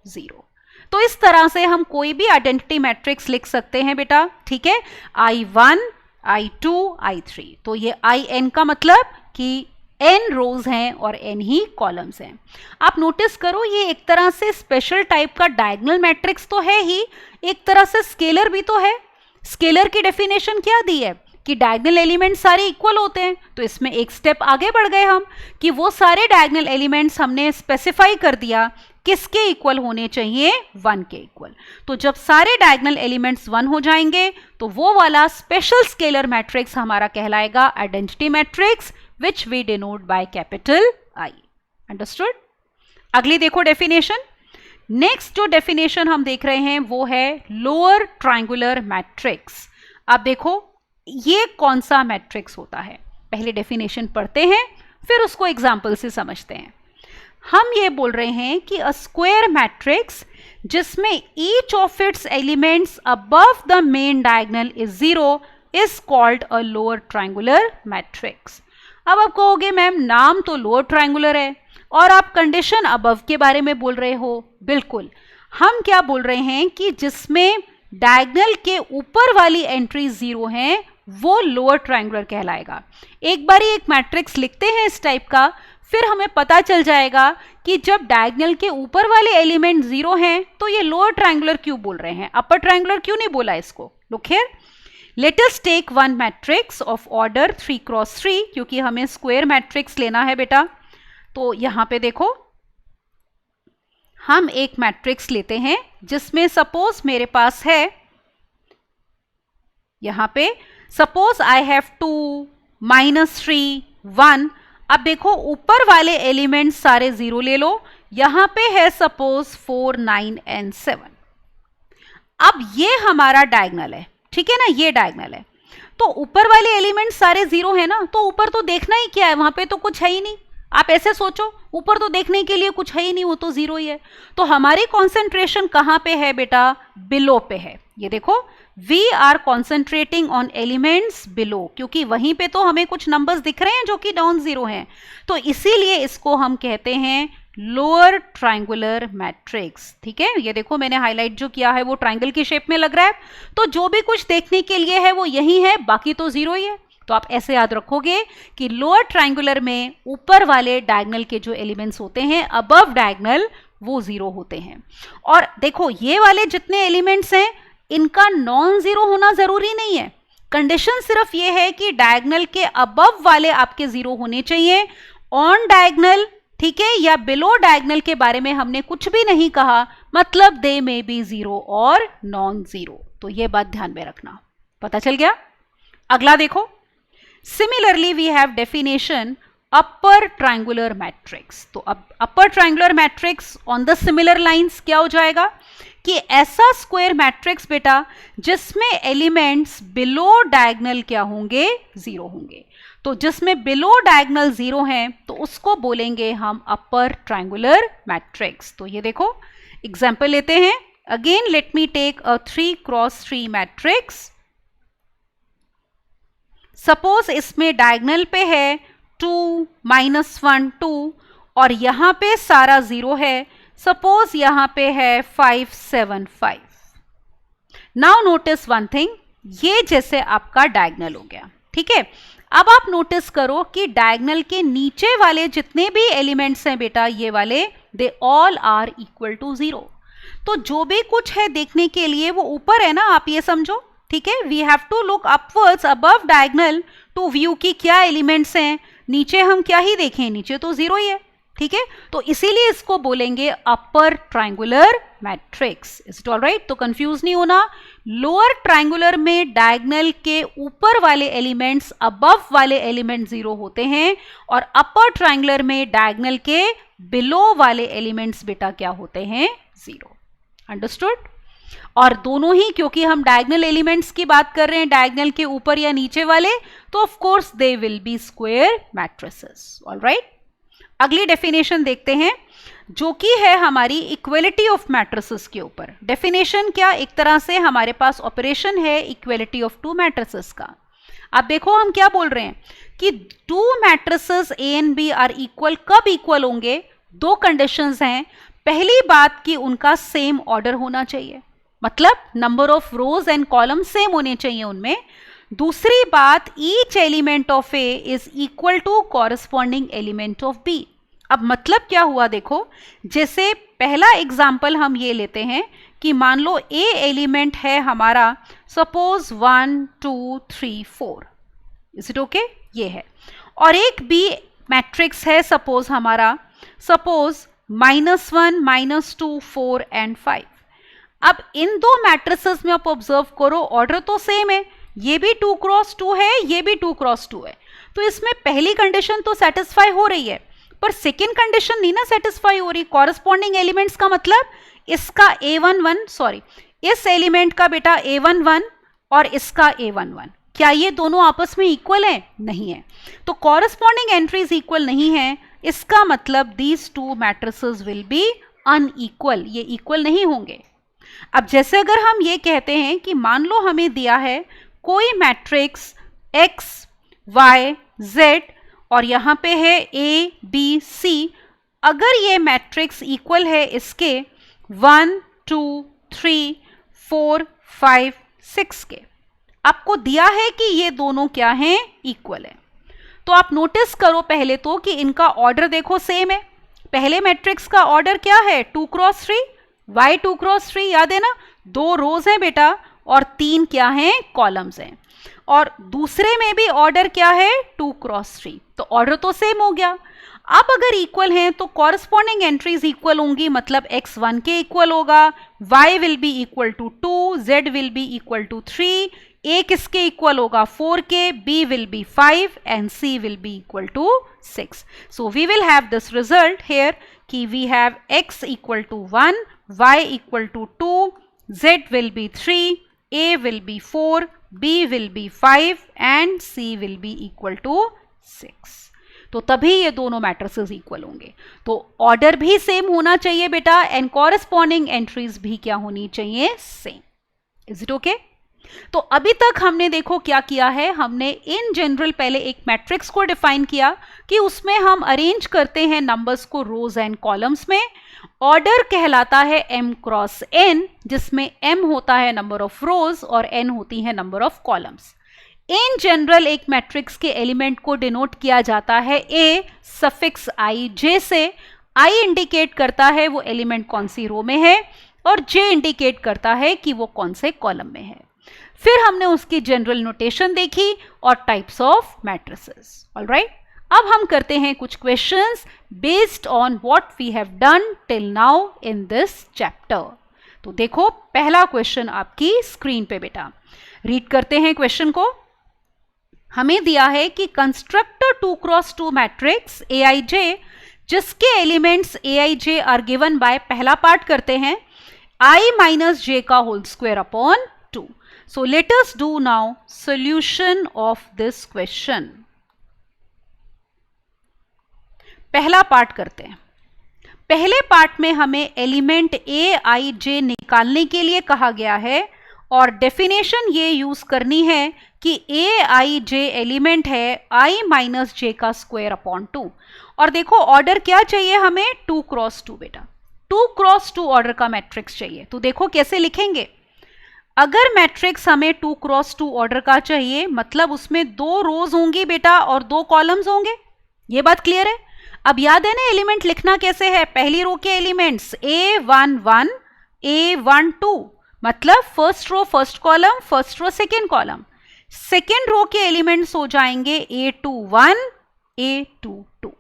0। तो इस तरह से हम कोई भी आइडेंटिटी मैट्रिक्स लिख सकते हैं बेटा, ठीक है? I1, I2, I3। तो ये IN का मतलब कि n रोज हैं और n ही कॉलम्स हैं। आप नोटिस करो, ये एक तरह से स्पेशल टाइप का डायगोनल मैट्रिक्स तो है ही, एक तरह से स्केलर भी तो है। स्केलर की डेफिनेशन क्या दी है कि डायगोनल एलिमेंट सारे इक्वल होते हैं, तो इसमें एक स्टेप आगे बढ़ गए हम कि वो सारे डायगोनल एलिमेंट्स हमने स्पेसिफाई कर दिया किसके इक्वल होने चाहिए, 1 के इक्वल। तो जब सारे डायगोनल एलिमेंट्स 1 हो जाएंगे तो वो वाला स्पेशल स्केलर मैट्रिक्स हमारा कहलाएगा identity matrix, which we denote by capital I. Understood? अगली देखो डेफिनेशन। नेक्स्ट जो डेफिनेशन हम देख रहे हैं वो है लोअर ट्रायंगुलर मैट्रिक्स। अब देखो ये कौन सा मैट्रिक्स होता है, पहले डेफिनेशन पढ़ते हैं फिर उसको एग्जाम्पल से समझते हैं। हम ये बोल रहे हैं कि अ स्क्वायर मैट्रिक्स जिसमें each of its elements above the main diagonal is 0 is called a lower triangular matrix. अब आप कहोगे मैम नाम तो लोअर ट्रायंगुलर है और आप कंडीशन अबव के बारे में बोल रहे हो। बिल्कुल, हम क्या बोल रहे हैं कि जिसमें डायगोनल के ऊपर वाली एंट्री 0 है वो लोअर ट्रायंगुलर कहलाएगा। एक बार एक मैट्रिक्स लिखते हैं इस टाइप का, फिर हमें पता चल जाएगा कि जब डायगोनल के ऊपर वाले एलिमेंट 0 हैं तो ये लोअर ट्रायंगुलर क्यों बोल रहे हैं, अपर ट्रायंगुलर क्यों नहीं बोला इसको। Look here, let us take one matrix of order 3 cross 3, क्योंकि हमें स्क्वायर मैट्रिक्स लेना है बेटा। तो यहां पे देखो हम एक मैट्रिक्स लेते हैं जिसमें सपोज मेरे पास है, यहां पे सपोज आई हैव 2 -3 1। अब देखो ऊपर वाले एलिमेंट सारे 0 ले लो, यहां पे है सपोज 4 9 and 7। अब ये हमारा डायगोनल है, ठीक है ना, ये डायगोनल है। तो ऊपर वाले एलिमेंट सारे 0 है ना, तो ऊपर तो देखना ही क्या है, वहां पे तो कुछ है ही नहीं। आप ऐसे सोचो, ऊपर तो देखने के लिए कुछ है ही नहीं, वो तो 0 ही है। तो हमारी कॉन्सेंट्रेशन कहां पे है बेटा, बिलो पे है। ये देखो we are concentrating on elements below, क्योंकि वहीं पे तो हमें कुछ नंबर्स दिख रहे हैं जो कि नॉन 0 हैं। तो इसीलिए इसको हम कहते हैं लोअर ट्रायंगुलर मैट्रिक्स। ठीक है, ये देखो मैंने हाईलाइट जो किया है वो ट्रायंगल की शेप में लग रहा है, तो जो भी कुछ देखने के लिए है वो यही है, बाकी तो 0 ही है। तो आप ऐसे याद रखोगे कि लोअर ट्रायंगुलर में ऊपर वाले डायगोनल के जो एलिमेंट्स होते हैं अबव डायगोनल वो 0 होते हैं। और देखो ये वाले जितने एलिमेंट्स हैं इनका नॉन 0 होना जरूरी नहीं है, कंडीशन सिर्फ ये है कि डायगोनल के अबव वाले आपके 0 होने चाहिए। ऑन डायगोनल, ठीक है, या बिलो डायगोनल के बारे में हमने कुछ भी नहीं कहा, मतलब दे मे बी 0 और नॉन 0। तो ये बात ध्यान में रखना, पता चल गया। अगला देखो, similarly we have definition upper triangular matrix. तो अब upper triangular matrix on the similar lines क्या हो जाएगा कि ऐसा स्क्वायर मैट्रिक्स बेटा जिसमें एलिमेंट्स बिलो डायगोनल क्या होंगे, 0 होंगे। तो जिसमें बिलो डायगोनल 0 हैं तो उसको बोलेंगे हम अपर ट्रायंगुलर मैट्रिक्स। तो ये देखो एग्जांपल लेते हैं। Again let me take a 3 cross 3 matrix. Suppose इसमें डायगोनल पे है 2 -1 2 और यहां पे सारा 0 है। सपोज यहां पे है 5 7 5। नाउ नोटिस वन थिंग, ये जैसे आपका डायगोनल हो गया, ठीक है। अब आप नोटिस करो कि डायगोनल के नीचे वाले जितने भी एलिमेंट्स हैं बेटा, ये वाले, they all are equal to 0। तो जो भी कुछ है देखने के लिए वो ऊपर है ना, आप ये समझो, ठीक है। We have to look upwards above diagonal to view की क्या एलिमेंट्स हैं। नीचे हम क्या ही देखें, नीचे तो 0 ही है, ठीक है। तो इसीलिए इसको बोलेंगे अपर triangular matrix. Is it alright? तो कंफ्यूज नहीं होना, लोअर ट्रायंगुलर में डायगोनल के ऊपर वाले एलिमेंट्स अबव वाले एलिमेंट 0 होते हैं और अपर ट्रायंगुलर में डायगोनल के बिलो वाले एलिमेंट्स बेटा क्या होते हैं, 0। अंडरस्टूड? और दोनों ही, क्योंकि हम डायगोनल एलिमेंट्स की बात कर रहे हैं, डायगोनल के ऊपर या नीचे वाले, तो of course they will B square matrices. Alright, अगली डेफिनेशन देखते हैं जो कि है हमारी इक्वलिटी ऑफ मैट्रिसेस के ऊपर। डेफिनेशन क्या, एक तरह से हमारे पास ऑपरेशन है इक्वलिटी ऑफ 2 मैट्रिसेस का। अब देखो हम क्या बोल रहे हैं कि 2 matrices A and B are equal. कब इक्वल होंगे? 2 कंडीशंस हैं। पहली बात कि उनका सेम ऑर्डर होना चाहिए, मतलब number of rows and column same होने चाहिए उनमें। दूसरी बात, each element of A is equal to corresponding element of B. अब मतलब क्या हुआ देखो, जैसे पहला एग्जाम्पल हम ये लेते हैं कि मान लो ए एलिमेंट है हमारा, सपोज 1 2 3 4। Is it okay? ये है। और एक बी मैट्रिक्स है सपोज हमारा, सपोज -1, -2, 4 एंड 5। अब इन दो मैट्रिसेस में आप ऑब्जर्व करो, ऑर्डर तो सेम है, ये भी 2 क्रॉस 2 है, ये भी 2 क्रॉस 2 है, तो इसमें पहली कंडीशन तो सेटिस्फाई हो रही है, पर सेकेंड कंडीशन नहीं ना सेटिस्फाई हो रही। कॉरस्पॉन्डिंग एलिमेंट्स का मतलब इसका A11 सॉरी इस एलिमेंट का बेटा A11 और इसका A11, क्या ये दोनों आपस में इक्वल है? नहीं है, तो कॉरस्पॉन्डिंग एंट्रीज इक्वल नहीं है, इसका मतलब these two matrices will be unequal, ये इक्वल नहीं होंगे। अब जैसे अगर हम ये कहते हैं कि मान लो हमें दिया है कोई मैट्रिक्स x, y, z और यहाँ पे है a, b, c, अगर ये मैट्रिक्स इक्वल है इसके 1, 2, 3, 4, 5, 6 के, आपको दिया है कि ये दोनों क्या हैं? इक्वल है, तो आप नोटिस करो पहले तो कि इनका ऑर्डर देखो सेम है। पहले मैट्रिक्स का ऑर्डर क्या है? 2 क्रॉस 3, y 2 क्रॉस 3, याद है ना, 2 रोज हैं बेटा और 3 क्या हैं? कॉलम्स हैं। और दूसरे में भी ऑर्डर क्या है? 2 क्रॉस 3, तो ऑर्डर तो सेम हो गया। अब अगर इक्वल हैं तो कॉरस्पॉन्डिंग एंट्रीज इक्वल होंगी, मतलब x 1 के इक्वल होगा, y will be equal to 2, z will be equal to 3, a किसके इक्वल होगा? 4 के, b will be 5 and c will be equal to 6। So we will have this result here कि we have x equal to 1, y equal to 2, z will be 3, a will be 4, b will be 5 and c will be equal to 6। तो तभी ये दोनों matrices equal होंगे। तो order भी same होना चाहिए बेटा एंड कॉरस्पॉन्डिंग एंट्रीज भी क्या होनी चाहिए? सेम। Is it okay? तो अभी तक हमने देखो क्या किया है, हमने इन जनरल पहले एक मैट्रिक्स को डिफाइन किया कि उसमें हम अरेंज करते हैं नंबर्स को रोज एंड कॉलम्स में। ऑर्डर कहलाता है m क्रॉस n, जिसमें m होता है नंबर ऑफ रोज और n होती है number of columns. In general एक मैट्रिक्स के एलिमेंट को डिनोट किया जाता है a सफिक्स i j से। i इंडिकेट करता है वो एलिमेंट कौन सी रो में है और j इंडिकेट करता है कि वो कौन से कॉलम में है। फिर हमने उसकी जनरल नोटेशन देखी और टाइप्स ऑफ मैट्रिसेस। ऑलराइट, अब हम करते हैं कुछ questions based on what we have done till now in this chapter. तो देखो पहला क्वेश्चन आपकी स्क्रीन पे बेटा, रीड करते हैं क्वेश्चन को। हमें दिया है कि कंस्ट्रक्ट 2 क्रॉस 2 मैट्रिक्स aij जिसके elements aij are given by, पहला पार्ट करते हैं i माइनस j का whole square upon 2। So let us do now solution of this question। पहला पार्ट करते हैं। पहले पार्ट में हमें एलिमेंट a i j निकालने के लिए कहा गया है और डेफिनेशन ये यूज करनी है कि a i j एलिमेंट है i माइनस j का स्क्वायर अपॉन 2। और देखो ऑर्डर क्या चाहिए हमें? 2 क्रॉस 2 बेटा, 2 क्रॉस 2 ऑर्डर का मैट्रिक्स चाहिए। तो देखो कैसे लिखेंगे। अगर मैट्रिक्स हमें 2 क्रॉस 2 ऑर्डर का चाहिए, मतलब उसमें 2 रोज होंगी बेटा और 2 कॉलम्स होंगे। ये बात क्लियर है? अब याद है ना एलिमेंट लिखना कैसे है? पहली रो के एलिमेंट्स a11 a12, मतलब first row first column, first row second column. Second row के एलिमेंट्स हो जाएंगे a21 a22।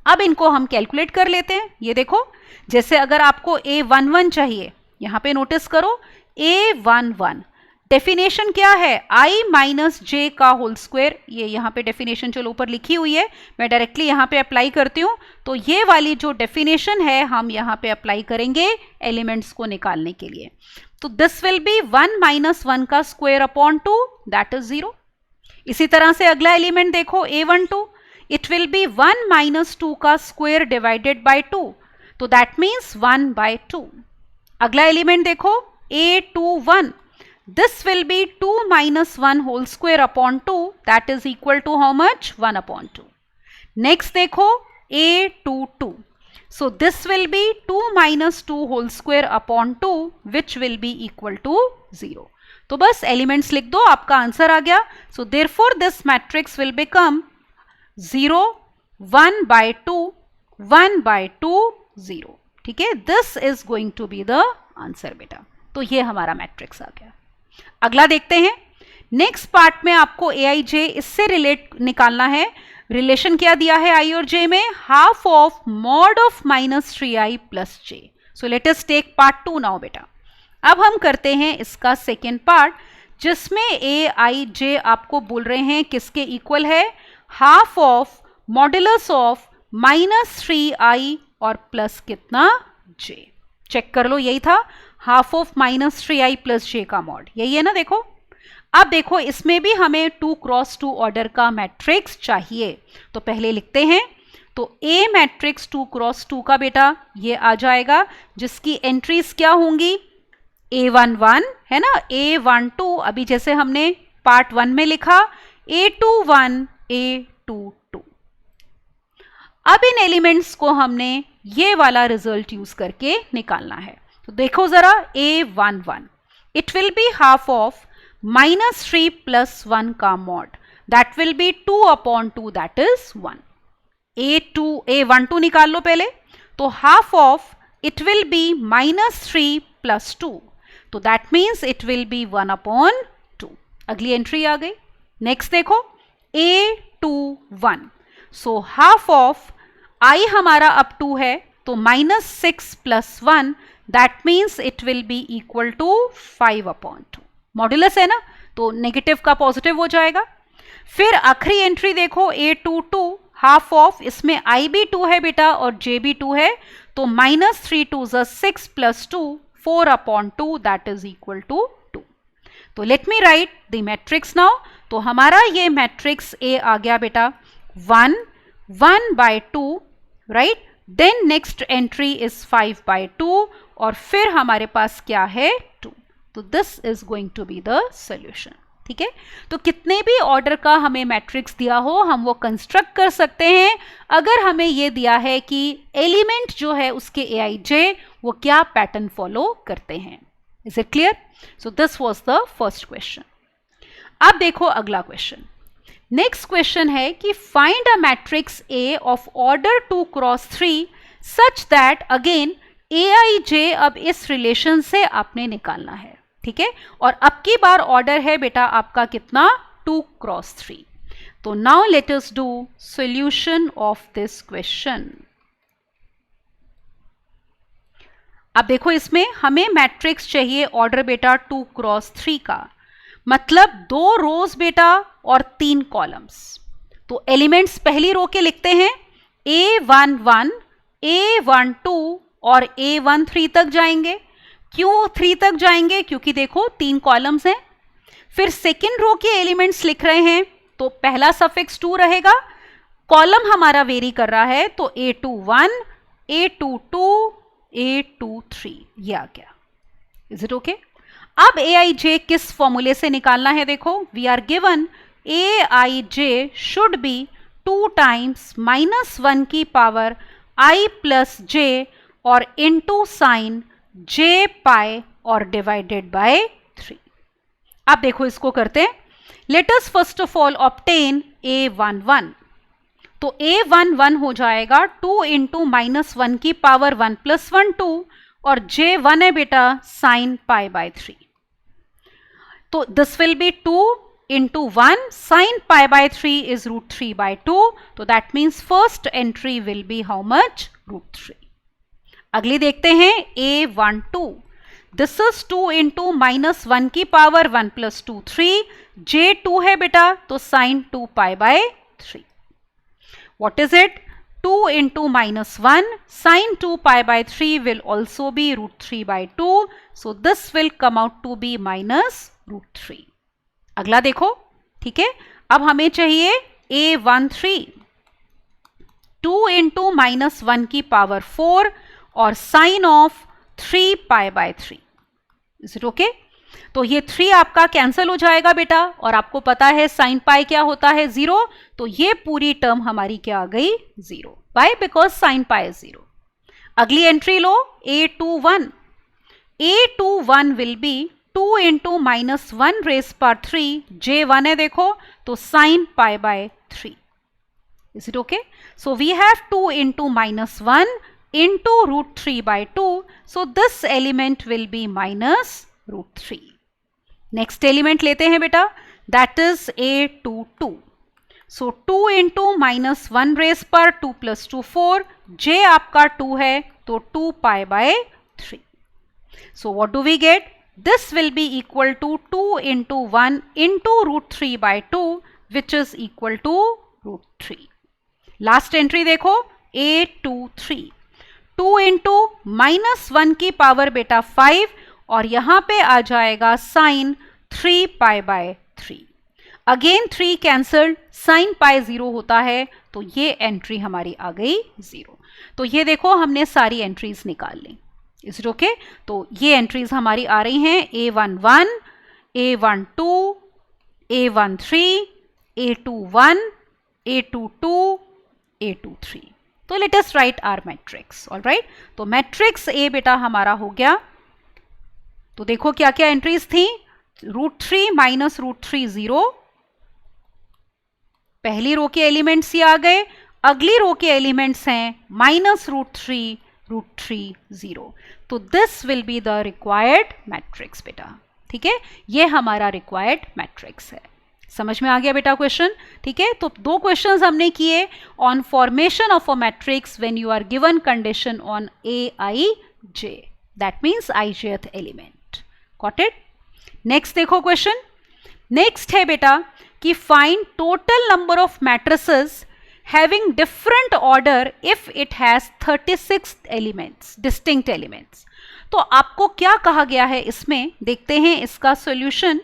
अब इनको हम कैलकुलेट कर लेते हैं। ये देखो, जैसे अगर आपको a11 चाहिए, यहां पे नोटिस करो a11 डेफिनेशन क्या है? i माइनस j का होल स्क्वायर। ये यहाँ पे डेफिनेशन चलो ऊपर लिखी हुई है, मैं डायरेक्टली यहाँ पे अप्लाई करती हूँ। तो ये वाली जो डेफिनेशन है हम यहाँ पे अप्लाई करेंगे एलिमेंट्स को निकालने के लिए। तो दिस विल बी 1 माइनस 1 का स्क्वायर अपॉन 2, दैट इज 0। इसी तरह से अगला एलिमेंट देखो a12, it will be 1 minus 2 का स्क्वायर डिवाइडेड बाय 2, तो दैट मीन्स 1 बाय 2। अगला एलिमेंट देखो a21, this will be 2 minus 1 whole square upon 2, that is equal to how much? 1 upon 2. Next देखो a22, so this will be 2 minus 2 whole square upon 2, which will be equal to 0. तो बस elements लिख दो, आपका answer आ गया। So therefore this matrix will become 0, 1 by 2, 1 by 2, 0। ठीक है, this is going to be the answer बेटा। तो ये हमारा मैट्रिक्स आ गया। अगला देखते हैं। नेक्स्ट पार्ट में आपको aij इससे रिलेट निकालना है। रिलेशन क्या दिया है आई और जे में, half of mod of minus 3i plus J. So let us take part 2 now बेटा. अब हम करते हैं इसका सेकेंड पार्ट, जिसमें ए आई जे आपको बोल रहे हैं किसके इक्वल है, half of modulus of minus 3i और प्लस कितना जे. चेक कर लो, यही था half of minus 3i plus j का मॉड, यही है ना. देखो अब देखो इसमें भी हमें 2 क्रॉस 2 ऑर्डर का मैट्रिक्स चाहिए, तो पहले लिखते हैं. तो ए मैट्रिक्स 2 क्रॉस 2 का बेटा ये आ जाएगा, जिसकी एंट्रीज क्या होंगी, A11 है ना, A12 अभी जैसे हमने पार्ट 1 में लिखा, A21 A22. अब इन एलिमेंट्स को हमने ये वाला रिजल्ट यूज करके निकालना है. तो देखो जरा, A11 it will be half of minus 3 plus 1 का mod, that will be 2/2, that is 1. A12 निकाल लो पहले. तो half of it will B minus 3 plus 2, तो that means it will B 1/2. अगली एंट्री आ गई. नेक्स्ट देखो A21. So half of i हमारा अब 2 है, तो minus 6 plus 1, that means it will be equal to 5/2. Modulus है ना, तो नेगेटिव का पॉजिटिव हो जाएगा. फिर आखिरी एंट्री देखो A22, हाफ ऑफ, इसमें i भी 2 है बेटा और j भी 2 है, तो minus 3 2 6 plus 2 4/2, that is equal to 2. तो let me write the matrix now. तो हमारा ये मैट्रिक्स A आ गया बेटा 1 1/2, right. Then next entry is 5/2 और फिर हमारे पास क्या है 2. तो this is going to be the solution. ठीक है, तो कितने भी ऑर्डर का हमें मैट्रिक्स दिया हो हम वो कंस्ट्रक्ट कर सकते हैं, अगर हमें ये दिया है कि एलिमेंट जो है उसके AIJ वो क्या पैटर्न फॉलो करते हैं. Is it clear? So this was the first question. अब देखो अगला क्वेश्चन. नेक्स्ट क्वेश्चन है कि find a matrix A of order 2 cross 3 such that, again AIJ अब इस रिलेशन से आपने निकालना है. ठीक है, और अब की बार ऑर्डर है बेटा आपका कितना 2 क्रॉस 3. तो now let us do solution of this question. अब देखो इसमें हमें मैट्रिक्स चाहिए ऑर्डर बेटा 2 क्रॉस 3 का, मतलब 2 रोज बेटा और 3 कॉलम्स. तो एलिमेंट्स पहली रो के लिखते हैं, A11 A12 और A13 तक जाएंगे. क्यों 3 तक जाएंगे? क्योंकि देखो 3 कॉलम्स हैं. फिर सेकेंड रो के एलिमेंट्स लिख रहे हैं, तो पहला सफिक्स 2 रहेगा, कॉलम हमारा वेरी कर रहा है, तो A21 A22 A23 ये आ गया. Is it okay? अब AIJ किस फॉर्मूले से निकालना है? देखो we are given AIJ should be 2 times -1 की पावर i प्लस j और इनटू साइन j पाई और डिवाइडेड बाय 3. अब देखो इसको करते हैं. Let us first of all obtain A11. तो A11 हो जाएगा 2 इंटू -1 की पावर 1 प्लस 1 2 और J1 है बेटा साइन पाई बाय 3. तो this will be 2 into 1 sign pi by 3 is √3/2. तो that means first entry will B how much? √3. अगली देखते हैं A12. दिस इज 2 इंटू -1 की पावर 1 प्लस 2 3. J2 है बेटा, तो sine 2 pi by 3. What is it? 2 into -1 sin 2 pi by 3 will also be √3/2. So this will come out to be -√3. अगला देखो, ठीक है. अब हमें चाहिए A13. 2 into -1 की पावर 4 और sign of 3 pi by 3. Is it okay? तो ये 3 आपका कैंसिल हो जाएगा बेटा, और आपको पता है साइन पाई क्या होता है? 0. तो ये पूरी टर्म हमारी क्या आ गई? 0. वाई? Because sine pi 0. अगली एंट्री लो A21. A21 will be 2 into -1 raise पर 3. J1 है देखो, तो sine pi by 3. Is it okay? So we have 2 into -1 into √3/2. So this element will be -√3. Next element लेते हैं बेटा, that is A22. So 2 into minus 1 raise पर 2 plus 2 4, j आपका 2 है तो 2 pi by 3. So what do we get? This will be equal to 2 into 1 into root 3 by 2 which is equal to root 3. Last entry देखो, 823. 2 into minus 1 की power बेटा 5 और यहां पे आ जाएगा sine 3 pi by 3. Again 3 cancelled, sine pi 0 होता है तो ये एंट्री हमारी आ गई 0. तो ये देखो हमने सारी एंट्रीज निकाल ली. Is it okay? तो ये एंट्रीज हमारी आ रही हैं A11, A12, A13, A21, A22, A23. तो let us write our matrix. All right, तो मैट्रिक्स ए बेटा हमारा हो गया. तो देखो क्या क्या एंट्रीज थी. √3 माइनस √3 0, पहली रो के एलिमेंट्स ये आ गए. अगली रो के एलिमेंट्स हैं माइनस √3 √3 0. तो this will be the required matrix बेटा. ठीक है, ये हमारा रिक्वायर्ड मैट्रिक्स है. समझ में आ गया बेटा क्वेश्चन? ठीक है, तो 2 क्वेश्चंस हमने किए on formation of a matrix when you are given condition on aij, that means ijth element. Got it? Next देखो क्वेश्चन. नेक्स्ट है बेटा कि find total number of matrices having different order if it has 36 elements, distinct elements. तो आपको क्या कहा गया है इसमें, देखते हैं इसका सॉल्यूशन.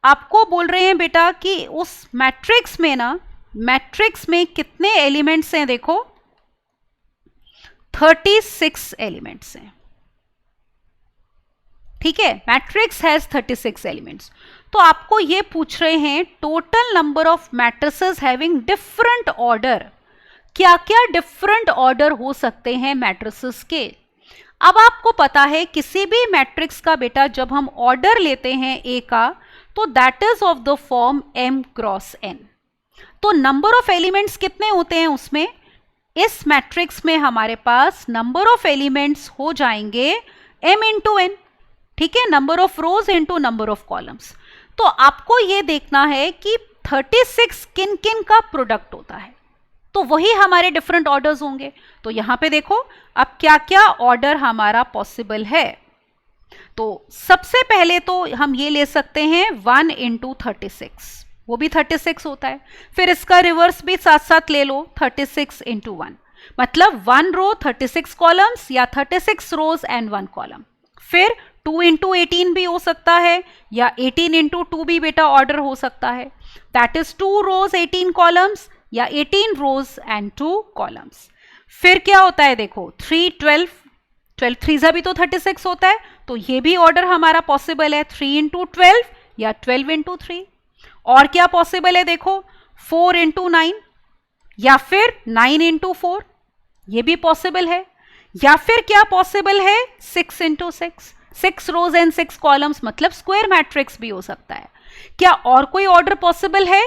आपको बोल रहे हैं बेटा कि उस मैट्रिक्स में ना, मैट्रिक्स में कितने एलिमेंट्स हैं? देखो 36 एलिमेंट्स हैं. ठीक है, मैट्रिक्स हैज 36 एलिमेंट्स. तो आपको ये पूछ रहे हैं total number of matrices having different order. क्या क्या डिफरेंट ऑर्डर हो सकते हैं मैट्रिसेस के? अब आपको पता है किसी भी मैट्रिक्स का बेटा जब हम ऑर्डर लेते हैं ए का, तो that is of the form m cross n. तो नंबर ऑफ एलिमेंट्स कितने होते हैं उसमें? इस मैट्रिक्स में हमारे पास नंबर ऑफ एलिमेंट्स हो जाएंगे m इंटू n. ठीक है, number of rose into number of columns. तो आपको ये देखना है कि 36 किन किन का प्रोडक्ट होता है, तो वही हमारे डिफरेंट ऑर्डर्स होंगे. तो यहां पे देखो अब क्या क्या ऑर्डर हमारा पॉसिबल है. तो सबसे पहले तो हम ये ले सकते हैं 1 इंटू 36, वो भी 36 होता है. फिर इसका रिवर्स भी साथ साथ ले लो, 36 इंटू 1, मतलब 1 रो 36 कॉलम्स या 36 रोज एंड 1 कॉलम. फिर 2 इंटू 18 भी हो सकता है या 18 इंटू 2 भी बेटा ऑर्डर हो सकता है. दैट इज 2 रोज 18 कॉलम्स या 18 रोज एंड 2 कॉलम्स. फिर क्या होता है देखो 3 12, 12 3 भी तो 36 होता है, तो ये भी ऑर्डर हमारा पॉसिबल है 3 इंटू 12 या 12 इंटू 3. और क्या पॉसिबल है देखो 4 इंटू 9 या फिर 9 इंटू 4, ये भी पॉसिबल है. या फिर क्या पॉसिबल है 6 इंटू 6, 6 रोज एंड 6 कॉलम्स, मतलब स्क्वायर मैट्रिक्स भी हो सकता है. क्या और कोई ऑर्डर पॉसिबल है?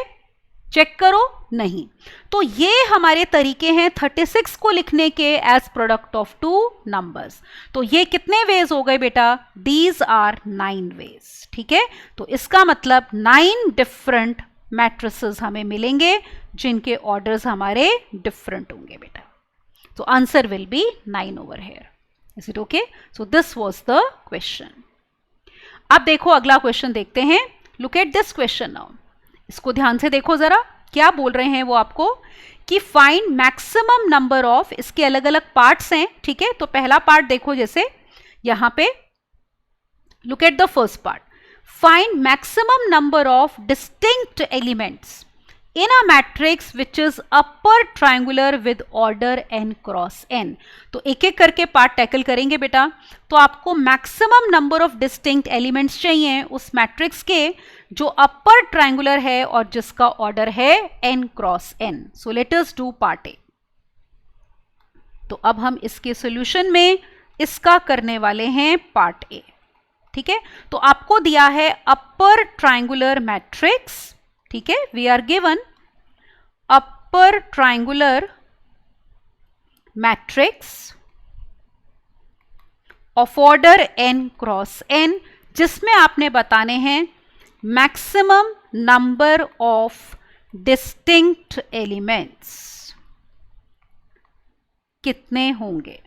चेक करो, नहीं. तो ये हमारे तरीके हैं 36 को लिखने के एज प्रोडक्ट ऑफ 2 नंबर्स. तो ये कितने वेज हो गए बेटा? These are 9 ways. ठीक है, तो इसका मतलब 9 डिफरेंट मैट्रिसेस हमें मिलेंगे जिनके ऑर्डर्स हमारे डिफरेंट होंगे बेटा. So answer will be 9 over here. Is it okay? So this was the question. अब देखो अगला क्वेश्चन देखते हैं. Look at this question now. इसको ध्यान से देखो जरा, क्या बोल रहे हैं वो आपको कि find maximum number of, इसके अलग अलग पार्ट्स हैं. ठीक है, तो पहला पार्ट देखो, जैसे यहां पे look at the first part. Find maximum number of distinct elements in a matrix which is upper triangular with order n cross n. तो एक एक करके पार्ट टैकल करेंगे बेटा. तो आपको maximum number of distinct elements चाहिए उस मैट्रिक्स के जो अपर ट्रायंगुलर है और जिसका ऑर्डर है n cross n. So let us do part A. तो अब हम इसके सॉल्यूशन में इसका करने वाले हैं पार्ट ए. ठीक है, तो आपको दिया है अपर ट्रायंगुलर मैट्रिक्स. ठीक है, we are given upper triangular matrix of order n cross n, जिसमें आपने बताने हैं maximum number of distinct elements कितने होंगे,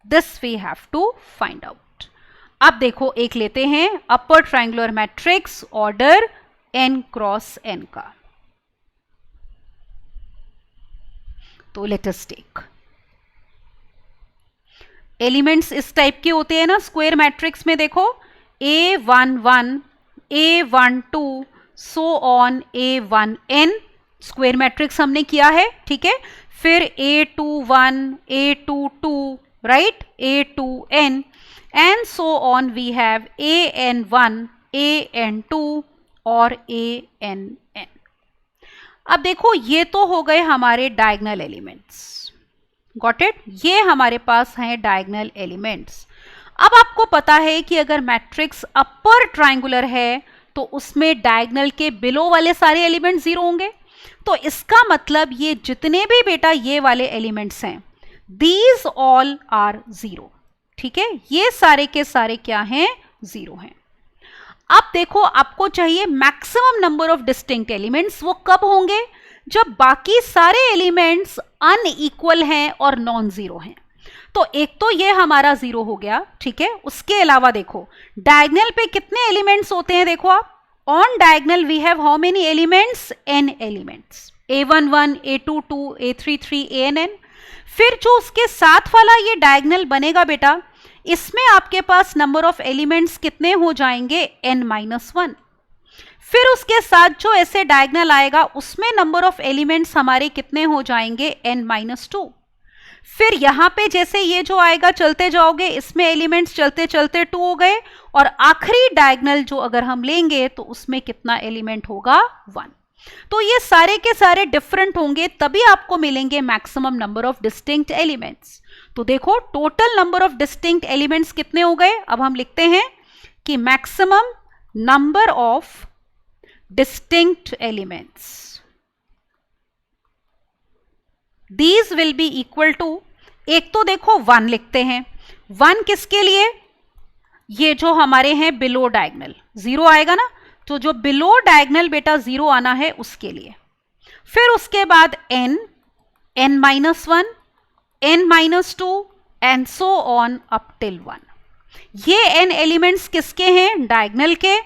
this we have to find out. अब देखो एक लेते हैं upper triangular matrix order n cross n का। तो लेट अस टेक एलिमेंट्स इस टाइप के होते हैं ना स्क्वायर मैट्रिक्स में, देखो A11 A12 so on A1n square matrix हमने किया है, ठीक है। फिर A21 A22 right A2n and so on we have AN1 AN2 और ANn। अब देखो ये तो हो गए हमारे डायगोनल एलिमेंट्स, गॉट इट, ये हमारे पास हैं डायगोनल एलिमेंट्स। अब आपको पता है कि अगर मैट्रिक्स अपर ट्रायंगुलर है तो उसमें डायगोनल के बिलो वाले सारे एलिमेंट्स जीरो होंगे। तो इसका मतलब ये जितने भी बेटा ये वाले एलिमेंट्स हैं दीज ऑल आर जीरो, ठीक है, ये सारे के सारे क्या हैं, जीरो हैं। अब देखो आपको चाहिए maximum number of distinct elements, वो कब होंगे, जब बाकी सारे एलिमेंट्स अनइक्वल हैं और नॉन जीरो हैं। तो एक तो ये हमारा जीरो हो गया, ठीक है। उसके अलावा देखो डायगोनल पे कितने एलिमेंट्स होते हैं, देखो आप on diagonal we have how many elements, n elements, A11 A22 A33 ANn। फिर जो उसके साथ वाला ये डायगोनल बनेगा बेटा, इसमें आपके पास नंबर ऑफ एलिमेंट्स कितने हो जाएंगे, n-1। फिर उसके साथ जो ऐसे डायगोनल आएगा उसमें नंबर ऑफ एलिमेंट्स हमारे कितने हो जाएंगे, n-2। फिर यहां पे जैसे ये जो आएगा चलते जाओगे, इसमें एलिमेंट्स चलते चलते 2 हो गए, और आखिरी डायगोनल जो अगर हम लेंगे तो उसमें कितना एलिमेंट होगा, 1। तो ये सारे के सारे डिफरेंट होंगे, तभी आपको मिलेंगे maximum number of distinct elements. तो देखो total number of distinct elements कितने हो गए। अब हम लिखते हैं कि maximum number of distinct elements these will be equal to, एक तो देखो 1 लिखते हैं, 1 किसके लिए, ये जो हमारे हैं बिलो डायगोनल, 0 आएगा ना, तो जो बिलो डायगोनल बेटा 0 आना है उसके लिए। फिर उसके बाद n n-1 n-2 and so on up till 1। ये n एलिमेंट्स किसके हैं, डायगोनल के,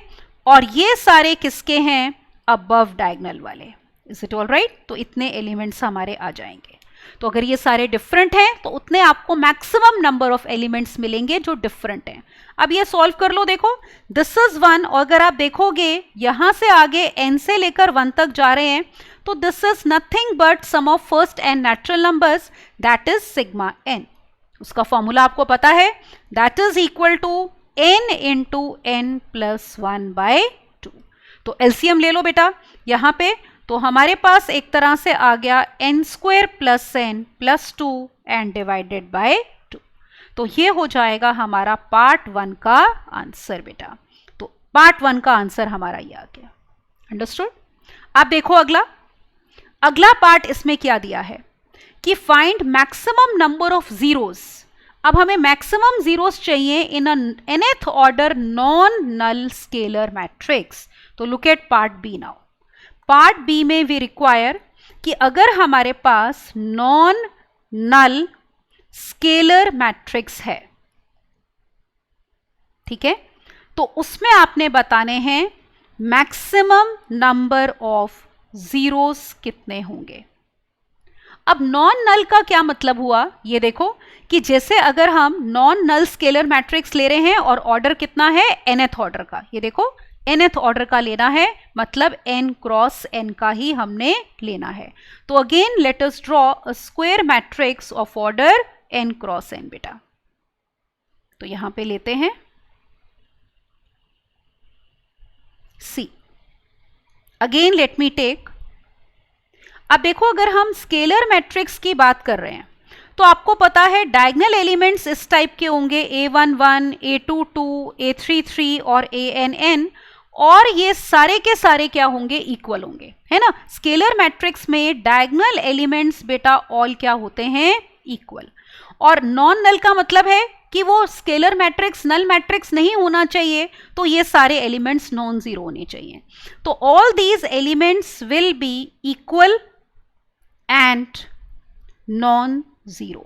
और ये सारे किसके हैं, अबव डायगोनल वाले। Is it all right. तो इतने एलिमेंट्स हमारे आ जाएंगे। तो अगर ये सारे डिफरेंट हैं तो उतने आपको मैक्सिमम नंबर ऑफ एलिमेंट्स मिलेंगे जो डिफरेंट हैं। अब ये सॉल्व कर लो, देखो दिस इज 1, और अगर आप देखोगे यहां से आगे n से लेकर 1 तक जा रहे हैं, तो this is nothing but sum of first n natural numbers, that is sigma n। उसका फॉर्मूला आपको पता है, that is equal to n into n plus 1/2। तो एलसीएम ले लो बेटा यहां पे, तो हमारे पास एक तरह से आ गया n² plus n plus 2 and divided by 2। तो ये हो जाएगा हमारा पार्ट 1 का आंसर बेटा। तो पार्ट 1 का आंसर हमारा ये आ गया, अंडरस्टूड। अब देखो अगला पार्ट इसमें क्या दिया है कि find maximum number of zeros. अब हमें मैक्सिमम जीरोस चाहिए in nth order non null scalar matrix. तो look at part B now. Part B में वी रिक्वायर कि अगर हमारे पास नॉन नल स्केलर मैट्रिक्स है, ठीक है, तो उसमें आपने बताने हैं मैक्सिमम नंबर ऑफ जीरोस कितने होंगे। अब नॉन नल का क्या मतलब हुआ, ये देखो कि जैसे अगर हम नॉन नल स्केलर मैट्रिक्स ले रहे हैं और ऑर्डर कितना है, nth ऑर्डर का, ये देखो nth ऑर्डर का लेना है, मतलब n क्रॉस n का ही हमने लेना है। तो again let us draw a square matrix of order n cross n बेटा। तो यहां पे लेते हैं C। Again let me take, अब देखो अगर हम स्केलर मैट्रिक्स की बात कर रहे हैं तो आपको पता है डायगोनल एलिमेंट्स इस टाइप के होंगे, A11 A22 A33 और ANn, और ये सारे के सारे क्या होंगे, इक्वल होंगे, है ना। स्केलर मैट्रिक्स में डायगोनल एलिमेंट्स बेटा ऑल क्या होते हैं, इक्वल। और नॉन नल का मतलब है जबकि वो स्केलर मैट्रिक्स नल मैट्रिक्स नहीं होना चाहिए, तो ये सारे एलिमेंट्स नॉन जीरो होने चाहिए। तो all these elements will be equal and non zero.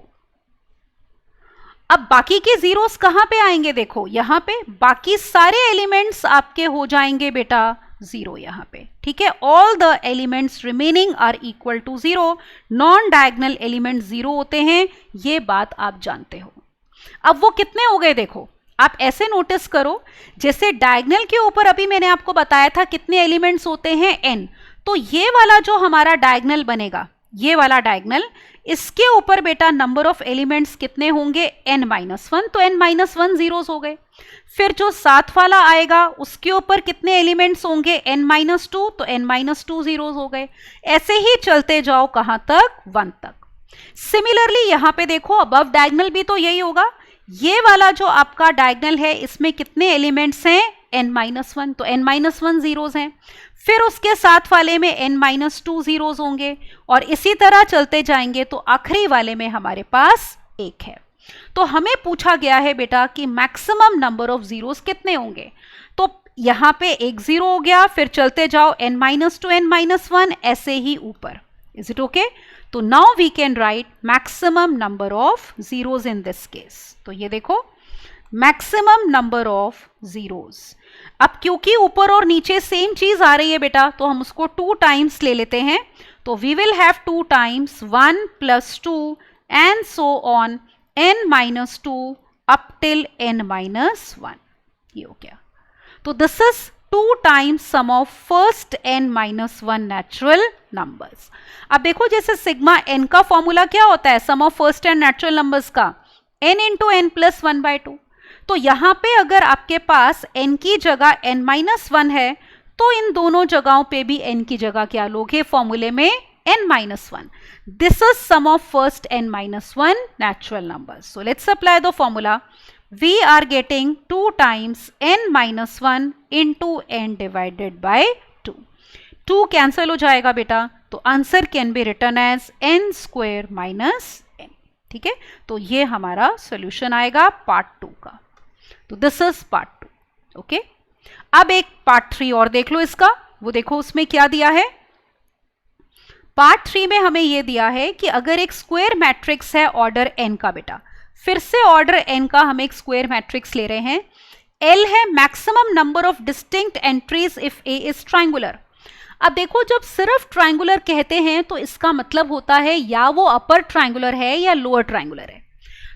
अब बाकी के जीरोस कहां पे आएंगे, देखो यहां पे बाकी सारे एलिमेंट्स आपके हो जाएंगे बेटा जीरो यहां पे, ठीक है। All the elements remaining are equal to zero, non diagonal element zero होते हैं, ये बात आप जानते हो। अब वो कितने हो गए, देखो आप ऐसे नोटिस करो, जैसे डायगोनल के ऊपर अभी मैंने आपको बताया था कितने एलिमेंट्स होते हैं n, तो ये वाला जो हमारा डायगोनल बनेगा, ये वाला डायगोनल, इसके ऊपर बेटा नंबर ऑफ एलिमेंट्स कितने होंगे n-1, तो n-1 जीरोस हो गए। फिर जो साथ वाला आएगा उसके ऊपर कितने एलिमेंट्स होंगे n-2, तो n-2 जीरोस हो गए। ऐसे ही चलते जाओ कहां तक, 1 तक। सिमिलरली यहां पे देखो अबव डायगोनल भी तो यही होगा, ये वाला जो आपका डायगोनल है इसमें कितने एलिमेंट्स हैं n-1, तो n-1 जीरोस हैं। फिर उसके साथ वाले में n-2 जीरोस होंगे और इसी तरह चलते जाएंगे, तो आखिरी वाले में हमारे पास 1 है। तो हमें पूछा गया है बेटा कि मैक्सिमम नंबर ऑफ जीरोस कितने होंगे, तो यहां पे 1 जीरो हो गया, फिर चलते जाओ n-2 n-1 ऐसे ही ऊपर। Is it okay? तो now we can write maximum number of zeros in this case. तो ये देखो मैक्सिमम नंबर ऑफ जीरोस। अब क्योंकि ऊपर और नीचे सेम चीज आ रही है बेटा, तो हम उसको 2 टाइम्स ले लेते हैं। तो we will have 2 times 1 + 2 and so on n-2 up till n-1। ये हो गया। तो this is 2 times sum of first n-1 natural numbers. अब देखो जैसे सिग्मा n का फॉर्मूला क्या होता है, sum of first n natural numbers का n × n + 1/2। तो यहां पे अगर आपके पास n की जगह n-1 है, तो इन दोनों जगहों पे भी n की जगह क्या लोगे फॉर्मूले में n-1। This is sum of first n-1 natural numbers. So let's apply the formula. We are getting 2 times n-1 into n divided by 2। 2 cancel हो जाएगा बेटा, तो answer can be written as n² - n। ठीक है, तो ये हमारा solution आएगा पार्ट 2 का। तो दिस इज पार्ट 2। ओके, अब एक पार्ट 3 और देख लो इसका। वो देखो उसमें क्या दिया है। पार्ट 3 में हमें यह दिया है कि अगर एक स्क्वायर मैट्रिक्स है ऑर्डर n का बेटा, फिर से ऑर्डर n का हम एक स्क्वायर मैट्रिक्स ले रहे हैं। L है maximum number of distinct entries if A is triangular. अब देखो जब सिर्फ ट्राइंगुलर कहते हैं तो इसका मतलब होता है या वो अपर ट्राइंगुलर है या लोअर ट्राइंगुलर है।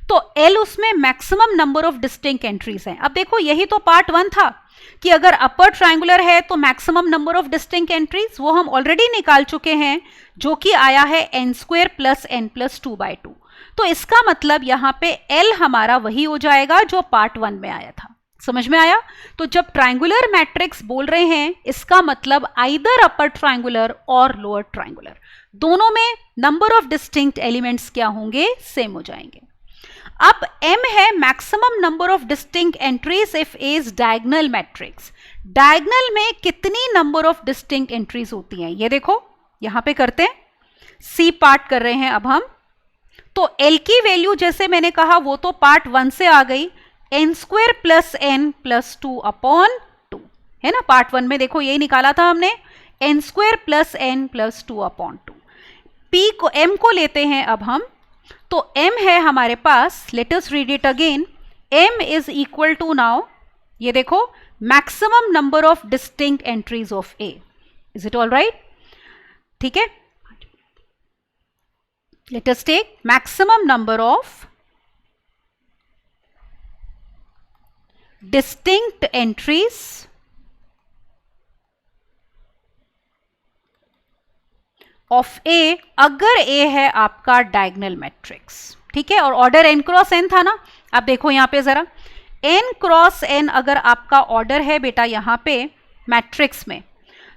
तो L उसमें maximum number of distinct entries हैं। अब देखो यही तो पार्ट 1 था कि अगर अपर ट्राइंगुलर है तो maximum number of distinct entries, वो हम ऑलरेडी निकाल चुके हैं, जो कि आया है n² + n + 2/2। तो इसका मतलब यहां पे L हमारा वही हो जाएगा जो पार्ट 1 में आया था। समझ में आया? तो जब ट्राइंगुलर मैट्रिक्स बोल रहे हैं, इसका मतलब आइदर अपर ट्राइंगुलर और लोअर ट्राइंगुलर, दोनों में नंबर ऑफ डिस्टिंक्ट एलिमेंट्स क्या होंगे, सेम हो जाएंगे। अब M है maximum number of distinct entries if A is diagonal matrix. Diagonal में कितनी नंबर ऑफ डिस्टिंक्ट एंट्रीज होती हैं, ये देखो यहां पे करते हैं, C पार्ट कर रहे हैं अब हम। तो L की वैल्यू जैसे मैंने कहा वो तो पार्ट 1 से आ गई, n² + n + 2/2 है ना। पार्ट 1 में देखो यही निकाला था हमने, n² + n + 2/2। P को M को लेते हैं अब हम। तो M है हमारे पास, let us read it again, M is equal to now, ये देखो maximum number of distinct entries of A। Is it all right? ठीक है, let us take maximum number of distinct entries of A अगर A है आपका diagonal matrix. ठीक है, और ऑर्डर n × n था ना। अब देखो यहां पे जरा, n × n अगर आपका ऑर्डर है बेटा यहां पे मैट्रिक्स में,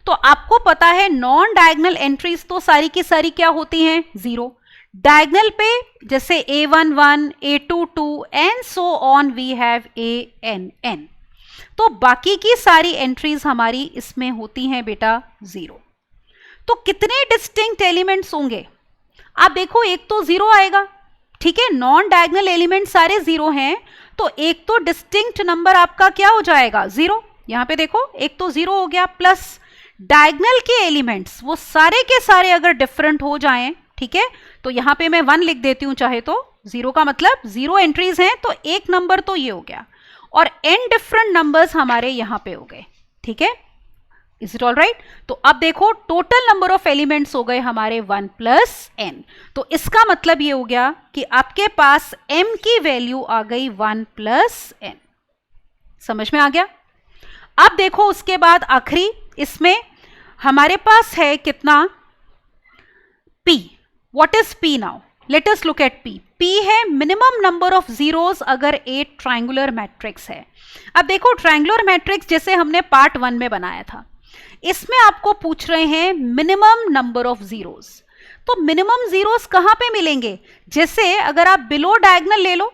तो आपको पता है नॉन डायगोनल एंट्रीज तो सारी की सारी क्या होती हैं, 0। डायगोनल पे जैसे A11, A22 and so on we have ANN। तो बाकी की सारी एंट्रीज हमारी इसमें होती हैं बेटा 0। तो कितने डिस्टिंक्ट एलिमेंट्स होंगे, आप देखो एक तो 0 आएगा। ठीक है, नॉन डायगोनल एलिमेंट सारे 0 हैं, तो एक तो डिस्टिंक्ट नंबर आपका क्या हो जाएगा, 0। यहां पे देखो एक तो 0 हो गया, प्लस डायगोनल के एलिमेंट्स वो सारे के सारे अगर डिफरेंट हो जाएं, ठीक है, तो यहां पे मैं 1 लिख देती हूं चाहे तो, 0 का मतलब 0 एंट्रीज हैं, तो एक नंबर तो ये हो गया, और n डिफरेंट नंबर्स हमारे यहां पे हो गए, ठीक है, इज इट ऑल राइट। तो अब देखो टोटल नंबर ऑफ एलिमेंट्स हो गए हमारे 1 प्लस n, तो इसका मतलब ये हो गया कि आपके पास m की वैल्यू आ गई 1 प्लस n। समझ में आ गया। अब देखो उसके बाद आखिरी इसमें हमारे पास है कितना, p। What is p now, late us look eight p। p है मिनिमम नंबर ऑफ जीरोस अगर ए ट्रायंगुलर मैट्रिक्स है। अब देखो ट्रायंगुलर मैट्रिक्स जैसे हमने पार्ट 1 में बनाया था, इसमें आपको पूछ रहे हैं मिनिमम नंबर ऑफ जीरोस। तो मिनिमम जीरोस कहां पे मिलेंगे, जैसे अगर आप बिलो डायगोनल ले लो,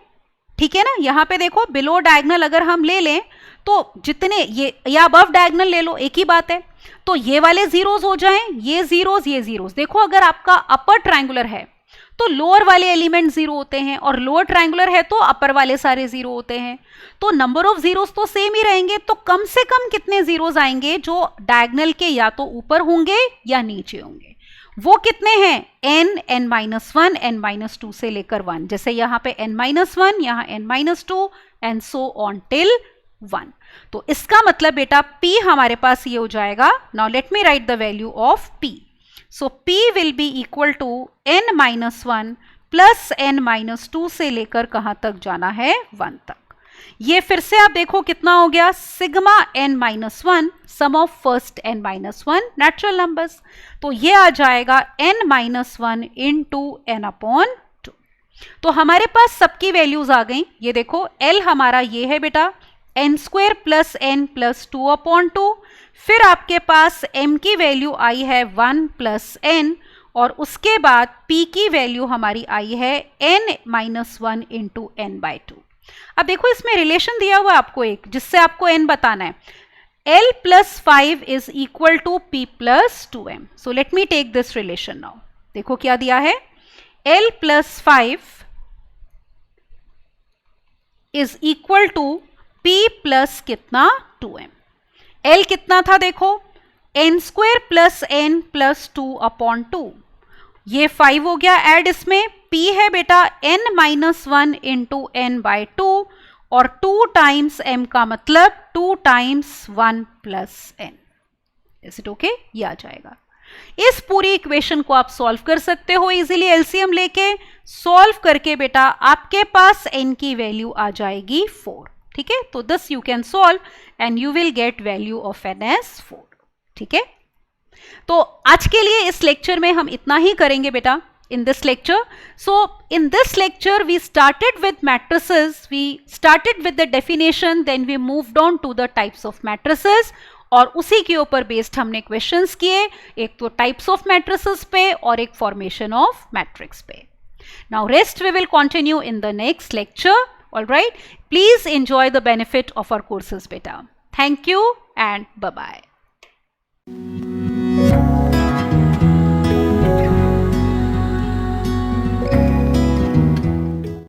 ठीक है ना, यहां पे देखो बिलो डायगोनल अगर हम ले लें तो जितने ये, या अबव डायगोनल ले लो, एक ही बात है, तो ये वाले जीरोस हो जाएं, ये जीरोस। देखो अगर आपका अपर ट्रायंगुलर है तो लोअर वाले एलिमेंट 0 होते हैं, और लोअर ट्रायंगुलर है तो अपर वाले सारे 0 होते हैं, तो नंबर ऑफ जीरोस तो सेम ही रहेंगे, तो कम से कम कितने जीरोस आएंगे जो डायगोनल के या तो ऊपर होंगे या नीचे होंगे, वो कितने हैं, n, n-1, n-2 से लेकर 1, जैसे यहाँ पे n-1, यहाँ n-2 and so on till 1। तो इसका मतलब बेटा p हमारे पास ये हो जाएगा, now let me write the value of p। So p will be equal to n-1 plus n-2 से लेकर कहां तक जाना है, 1 तक। ये फिर से आप देखो कितना हो गया, sigma n-1 sum of first n-1 natural numbers, तो ये आ जाएगा n-1 इंटू n/2। तो हमारे पास सबकी वैल्यूज आ गई, ये देखो l हमारा ये है बेटा n² प्लस n प्लस 2/2, फिर आपके पास m की वैल्यू आई है 1 प्लस n, और उसके बाद p की वैल्यू हमारी आई है n-1 इंटू n/2। अब देखो इसमें रिलेशन दिया हुआ आपको एक, जिससे आपको n बताना है, l plus 5 is equal to p plus 2m। So let me take this relation now. देखो क्या दिया है, l plus 5 is equal to p plus कितना, 2m। l कितना था देखो, n² प्लस n प्लस 2/2, ये 5 हो गया ऐड, इसमें p है बेटा n-1 इंटू n/2, और 2 टाइम्स m का मतलब 2 times 1 plus n। Is it okay, ये आ जाएगा। इस पूरी इक्वेशन को आप सॉल्व कर सकते हो इजीली, एलसीएम लेके सॉल्व करके बेटा आपके पास n की वैल्यू आ जाएगी 4, ठीक है। तो this you can solve and you will get value of n as 4, ठीक है। तो आज के लिए इस लेक्चर में हम इतना ही करेंगे बेटा in this lecture. So in this lecture we started with matrices, we started with the definition, then we moved on to the types of matrices, और उसी के ऊपर बेस्ड हमने क्वेश्चंस किए, एक तो टाइप्स ऑफ मैट्रिसेस पे और एक फॉर्मेशन ऑफ मैट्रिक्स पे। Now rest we will continue in the next lecture. All right, please enjoy the benefit of our courses beta. Thank you and bye bye.